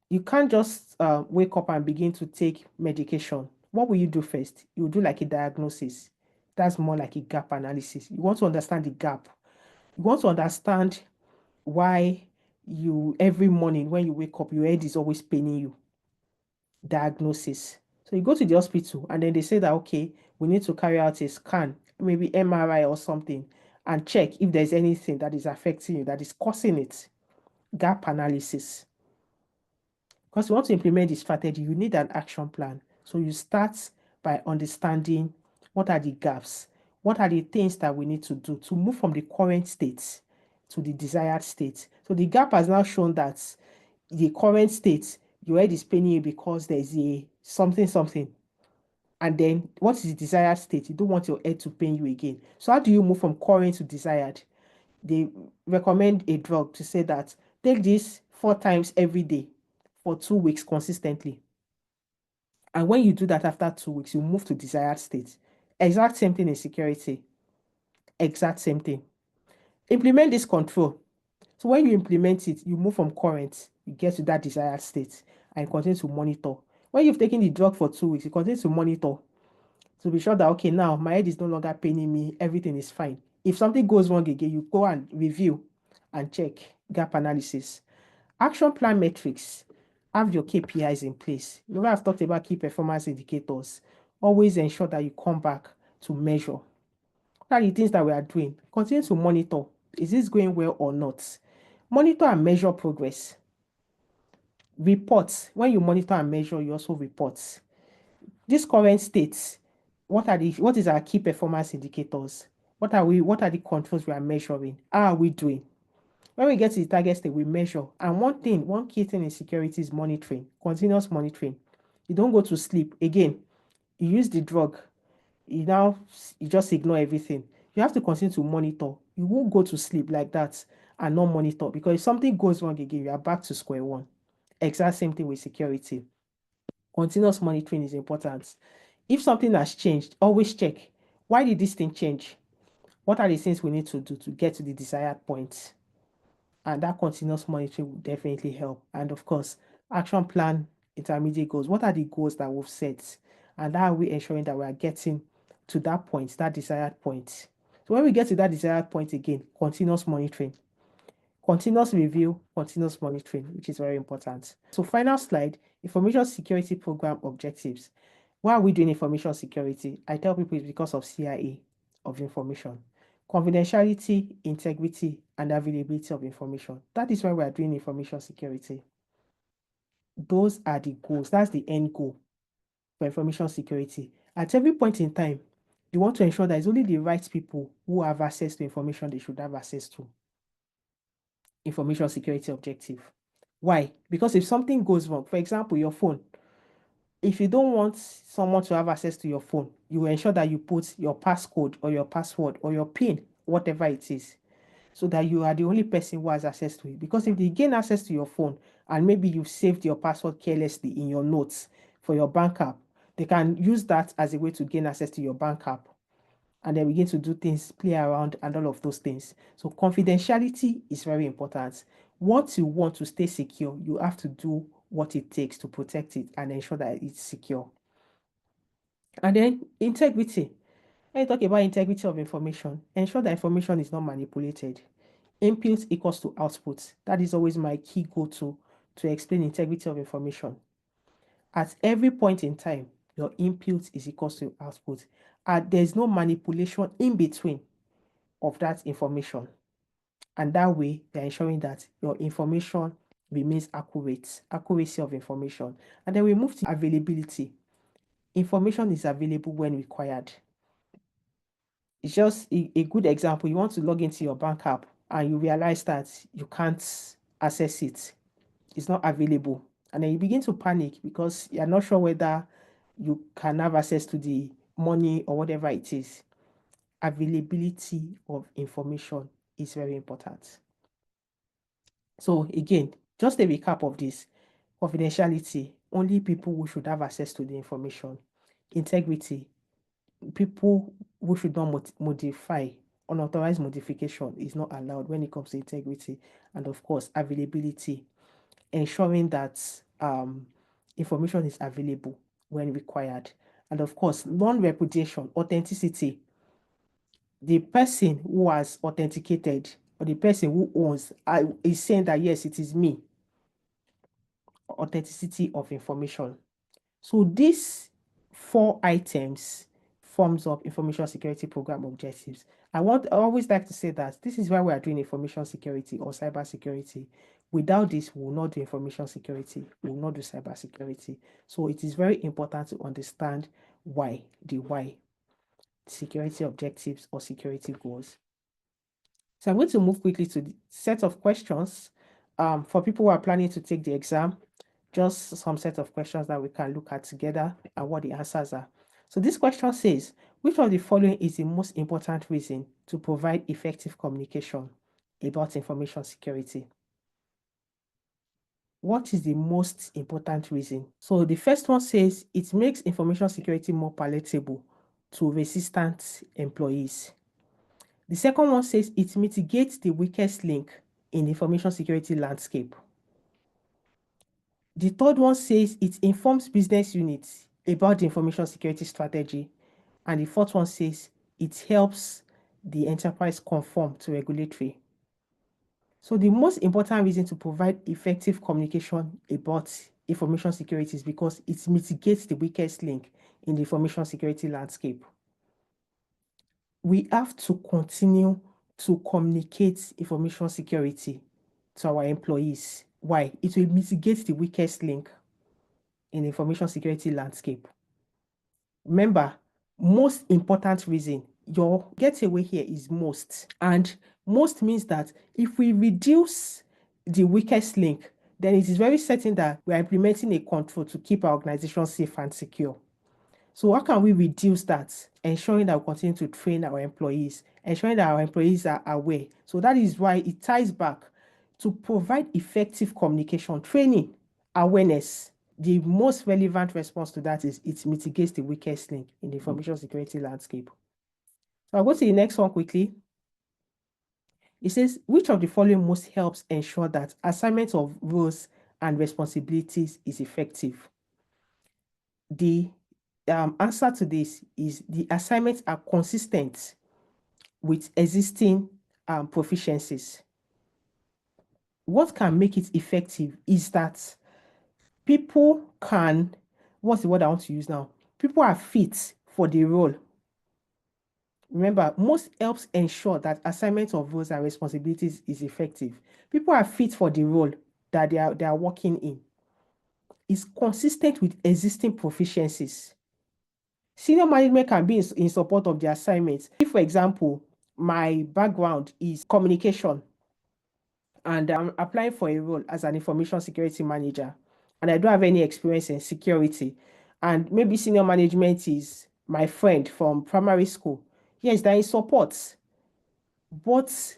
you can't just wake up and begin to take medication. What will you do first? You will do like a diagnosis. That's more like a gap analysis. You want to understand the gap. You want to understand why you every morning when you wake up, your head is always paining you. Diagnosis. So you go to the hospital and then they say that, okay, we need to carry out a scan, maybe MRI or something, and check if there's anything that is affecting you, that is causing it. Gap analysis. Because you want to implement the strategy, you need an action plan. So you start by understanding what are the gaps, what are the things that we need to do to move from the current state to the desired state. So the gap has now shown that the current state, your head is paining you because there's a something. And then what is the desired state? You don't want your head to pain you again. So how do you move from current to desired? They recommend a drug to say that take this 4 times every day for 2 weeks consistently. And when you do that after 2 weeks, you move to desired state. Exact same thing in security. Exact same thing. Implement this control. So when you implement it, you move from current, you get to that desired state, and you continue to monitor. When you've taken the drug for 2 weeks, you continue to monitor to be sure that, okay, now my head is no longer paining me, everything is fine. If something goes wrong again, you go and review and check gap analysis. Action plan metrics. Have your KPIs in place. Remember, I've talked about key performance indicators. Always ensure that you come back to measure. What are the things that we are doing? Continue to monitor. Is this going well or not? Monitor and measure progress. Reports. When you monitor and measure, you also report. This current state, what is our key performance indicators? What are the controls we are measuring? How are we doing? When we get to the target state, we measure. And one key thing in security is monitoring, continuous monitoring. You don't go to sleep. Again, you use the drug, you just ignore everything. You have to continue to monitor. You won't go to sleep like that and not monitor, because if something goes wrong again, you are back to square one. Exact same thing with security. Continuous monitoring is important. If something has changed, always check. Why did this thing change? What are the things we need to do to get to the desired point? And that continuous monitoring will definitely help. And of course, action plan, intermediate goals. What are the goals that we've set? And how are we ensuring that we are getting to that point, that desired point? So when we get to that desired point again, continuous monitoring, continuous review, continuous monitoring, which is very important. So final slide, information security program objectives. Why are we doing information security? I tell people it's because of CIA of information. Confidentiality, integrity, and availability of information. That is why we are doing information security. Those are the goals. That's the end goal for information security. At every point in time, you want to ensure that it's only the right people who have access to information they should have access to. Information security objective. Why? Because if something goes wrong, for example, your phone, if you don't want someone to have access to your phone, you will ensure that you put your passcode or your password or your PIN, whatever it is, so that you are the only person who has access to it. Because if they gain access to your phone and maybe you've saved your password carelessly in your notes for your bank app, they can use that as a way to gain access to your bank app and then begin to do things, play around, and all of those things. So confidentiality is very important. What you want to stay secure, you have to do what it takes to protect it and ensure that it's secure. And then integrity. When you talk about integrity of information, ensure that information is not manipulated. Input equals to output. That is always my key to explain integrity of information. At every point in time, your input is equals to output. And there's no manipulation in between of that information. And that way, they're ensuring that your information remains accurate, accuracy of information. And then we move to availability. Information is available when required. It's just a good example. You want to log into your bank app and you realize that you can't access it. It's not available. And then you begin to panic because you're not sure whether you can have access to the money or whatever it is. Availability of information is very important. So again, just a recap of this. Confidentiality, only people who should have access to the information. Integrity, people who should not modify, unauthorized modification is not allowed when it comes to integrity. And of course, availability, ensuring that information is available when required. And of course, non-repudiation, authenticity, the person who has authenticated or the person who owns is saying that yes, it is me. Authenticity of information. So these 4 items forms up information security program objectives. I always like to say that this is why we are doing information security or cyber security. Without this, we will not do information security, we will not do cyber security. So it is very important to understand why, the why, security objectives or security goals. So I'm going to move quickly to the set of questions for people who are planning to take the exam. Just some set of questions that we can look at together and what the answers are. So this question says, which of the following is the most important reason to provide effective communication about information security? What is the most important reason? So the first one says it makes information security more palatable to resistant employees. The second one says it mitigates the weakest link in the information security landscape. The third one says it informs business units about the information security strategy. And the fourth one says it helps the enterprise conform to regulatory. So the most important reason to provide effective communication about information security is because it mitigates the weakest link in the information security landscape. We have to continue to communicate information security to our employees. Why? It will mitigate the weakest link in the information security landscape. Remember, most important reason Your getaway here is most. And most means that if we reduce the weakest link, then it is very certain that we are implementing a control to keep our organization safe and secure. So how can we reduce that? Ensuring that we continue to train our employees, ensuring that our employees are aware. So that is why it ties back to provide effective communication, training, awareness. The most relevant response to that is it mitigates the weakest link in the information security landscape. So I'll go to the next one quickly. It says, which of the following most helps ensure that assignment of roles and responsibilities is effective? The answer to this is the assignments are consistent with existing proficiencies. What can make it effective is that people can, what's the word I want to use now? People are fit for the role. Remember, most helps ensure that assignment of roles and responsibilities is effective. People are fit for the role that they are working in. It's consistent with existing proficiencies. Senior management can be in support of the assignments. If, for example, my background is communication and I'm applying for a role as an information security manager, and I don't have any experience in security, and maybe senior management is my friend from primary school, yes, there is support, but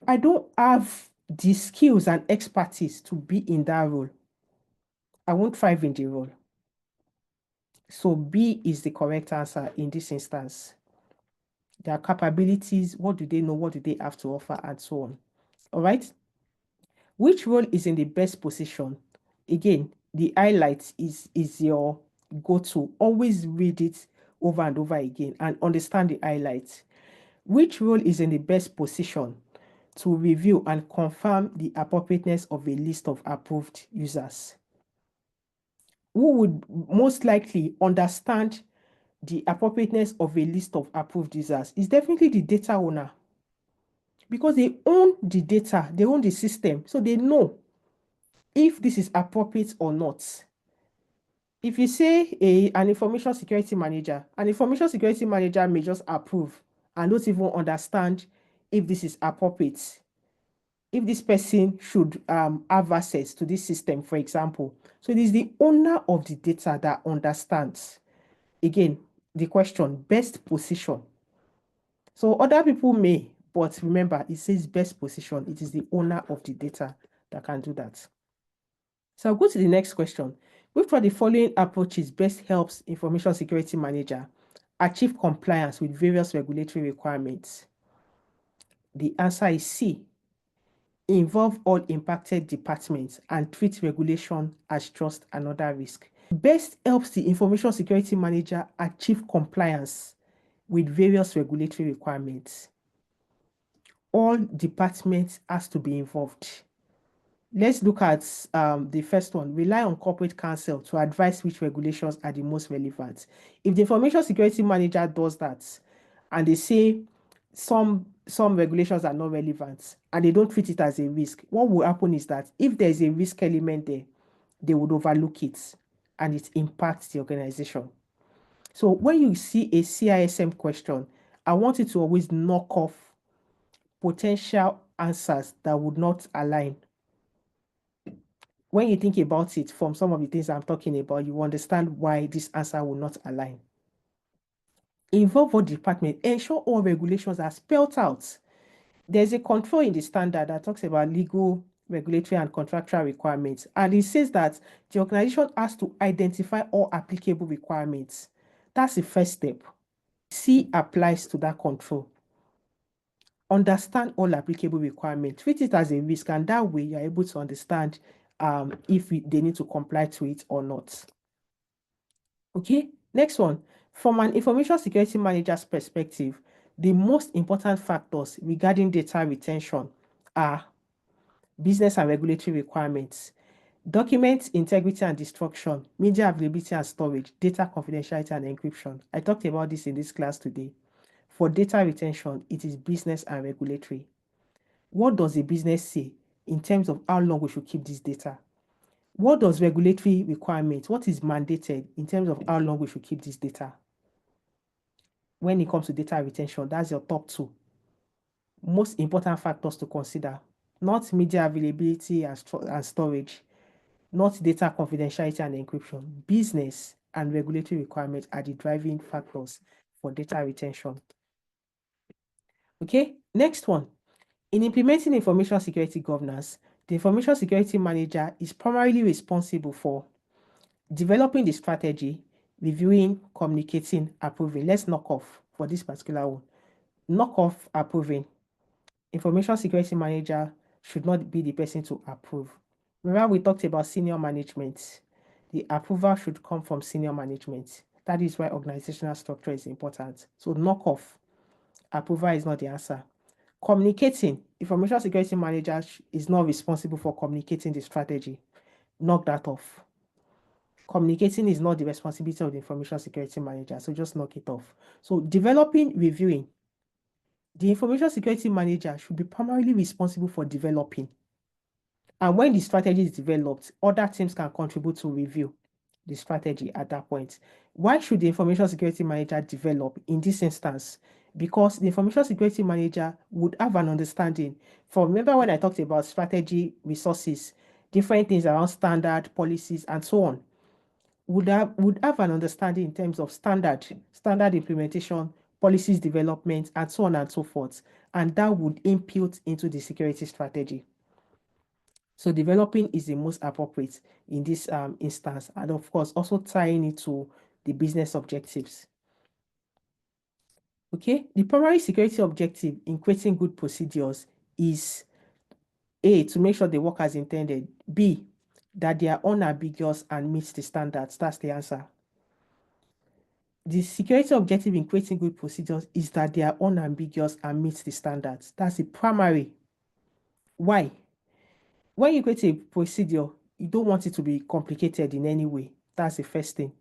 I don't have the skills and expertise to be in that role. I won't thrive in the role. So B is the correct answer in this instance. Their capabilities, what do they know, what do they have to offer, and so on. All right. Which role is in the best position? Again, the highlight is your go-to. Always read it over and over again and understand the highlights. Which role is in the best position to review and confirm the appropriateness of a list of approved users? Who would most likely understand the appropriateness of a list of approved users? Is definitely the data owner, because they own the data, they own the system, so they know if this is appropriate or not. If you say an information security manager, an information security manager may just approve and don't even understand if this is appropriate, if this person should have access to this system, for example. So it is the owner of the data that understands. Again, the question, best position. So other people may, but remember, it says best position. It is the owner of the data that can do that. So I'll go to the next question. Which of the following approaches best helps information security manager achieve compliance with various regulatory requirements? The answer is C. Involve all impacted departments and treat regulation as just another risk. Best helps the information security manager achieve compliance with various regulatory requirements. All departments has to be involved. Let's look at the first one. Rely on corporate counsel to advise which regulations are the most relevant. If the information security manager does that and they say some regulations are not relevant and they don't treat it as a risk, what will happen is that if there's a risk element there, they would overlook it and it impacts the organization. So when you see a CISM question, I want you to always knock off potential answers that would not align. When you think about it from some of the things I'm talking about, you understand why this answer will not align. Involve all departments. Ensure all regulations are spelled out. There's a control in the standard that talks about legal, regulatory, and contractual requirements. And it says that the organization has to identify all applicable requirements. That's the first step. C applies to that control. Understand all applicable requirements. Treat it as a risk, and that way you're able to understand if they need to comply to it or not. Okay, next one. From an information security manager's perspective, the most important factors regarding data retention are business and regulatory requirements, document integrity and destruction, media availability and storage, data confidentiality and encryption. I talked about this in this class today. For data retention, it is business and regulatory. What does the business say in terms of how long we should keep this data? What does regulatory requirements, what is mandated in terms of how long we should keep this data? when it comes to data retention. That's your top two most important factors to consider, not media availability and storage, not data confidentiality and encryption. Business and regulatory requirements are the driving factors for data retention. Okay, next one. In implementing information security governance, the information security manager is primarily responsible for developing the strategy, reviewing, communicating, approving. Let's knock off for this particular one. Knock off approving. Information security manager should not be the person to approve. Remember, we talked about senior management. The approval should come from senior management. That is why organizational structure is important. So knock off. Approval is not the answer. Communicating. Information security manager is not responsible for communicating the strategy. Knock that off. Communicating is not the responsibility of the information security manager. So just knock it off. So developing, reviewing. The information security manager should be primarily responsible for developing. And when the strategy is developed, other teams can contribute to review the strategy at that point. Why should the information security manager develop in this instance? Because the information security manager would have an understanding. Remember when I talked about strategy, resources, different things around standard, policies, and so on, would have an understanding in terms of standard implementation, policies development, and so on and so forth. And that would input into the security strategy. So developing is the most appropriate in this instance, and of course also tying it to the business objectives. Okay, the primary security objective in creating good procedures is A, to make sure they work as intended. B, that they are unambiguous and meet the standards. That's the answer. The security objective in creating good procedures is that they are unambiguous and meet the standards. That's the primary. Why? When you create a procedure, you don't want it to be complicated in any way. That's the first thing.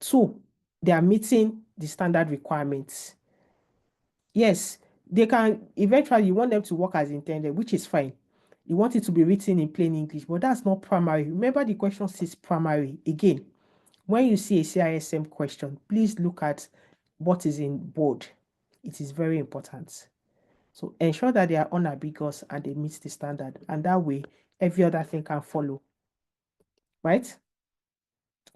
Two, they are meeting the standard requirements. Yes, they can eventually, you want them to work as intended, which is fine. You want it to be written in plain English, but that's not primary. Remember, the question says primary. Again, when you see a CISM question, please look at what is in bold. It is very important. So ensure that they are unambiguous and they meet the standard, and that way every other thing can follow. Right?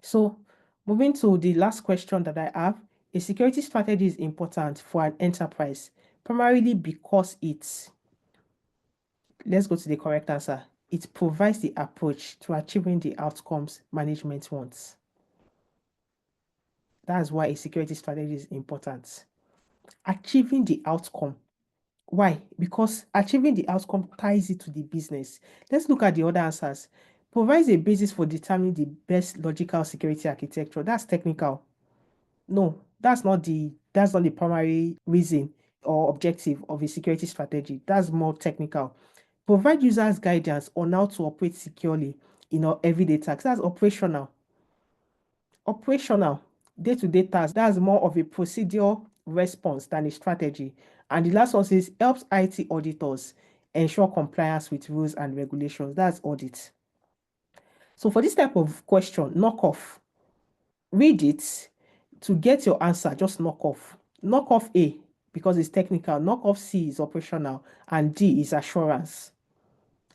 So moving to the last question that I have, a security strategy is important for an enterprise, primarily because let's go to the correct answer. It provides the approach to achieving the outcomes management wants. That's why a security strategy is important. Achieving the outcome. Why? Because achieving the outcome ties it to the business. Let's look at the other answers. Provides a basis for determining the best logical security architecture. That's technical. No, that's not the primary reason or objective of a security strategy. That's more technical. Provide users guidance on how to operate securely in our everyday tasks. That's operational. Operational, day-to-day tasks. That's more of a procedure response than a strategy. And the last one says helps IT auditors ensure compliance with rules and regulations. That's audit. So for this type of question, knock off. Read it. To get your answer, just knock off. Knock off A because it's technical. Knock off C is operational. And D is assurance.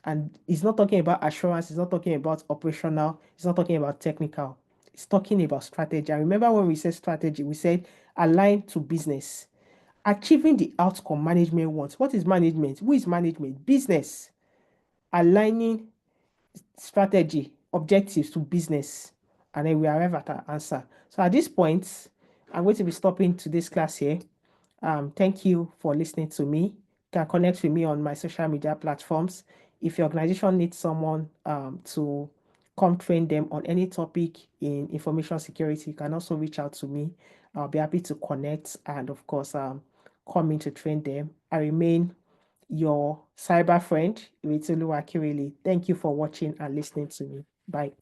And it's not talking about assurance. It's not talking about operational. It's not talking about technical. It's talking about strategy. And remember when we said strategy, we said align to business. Achieving the outcome management wants. What is management? Who is management? Business. Aligning strategy, objectives to business. And then we arrive at our answer. So at this point, I'm going to be stopping today's class here. Thank you for listening to me. You can connect with me on my social media platforms. If your organization needs someone to come train them on any topic in information security, you can also reach out to me. I'll be happy to connect and, of course, come in to train them. I remain your cyber friend, Iwetolu Akirele. Thank you for watching and listening to me. Bye.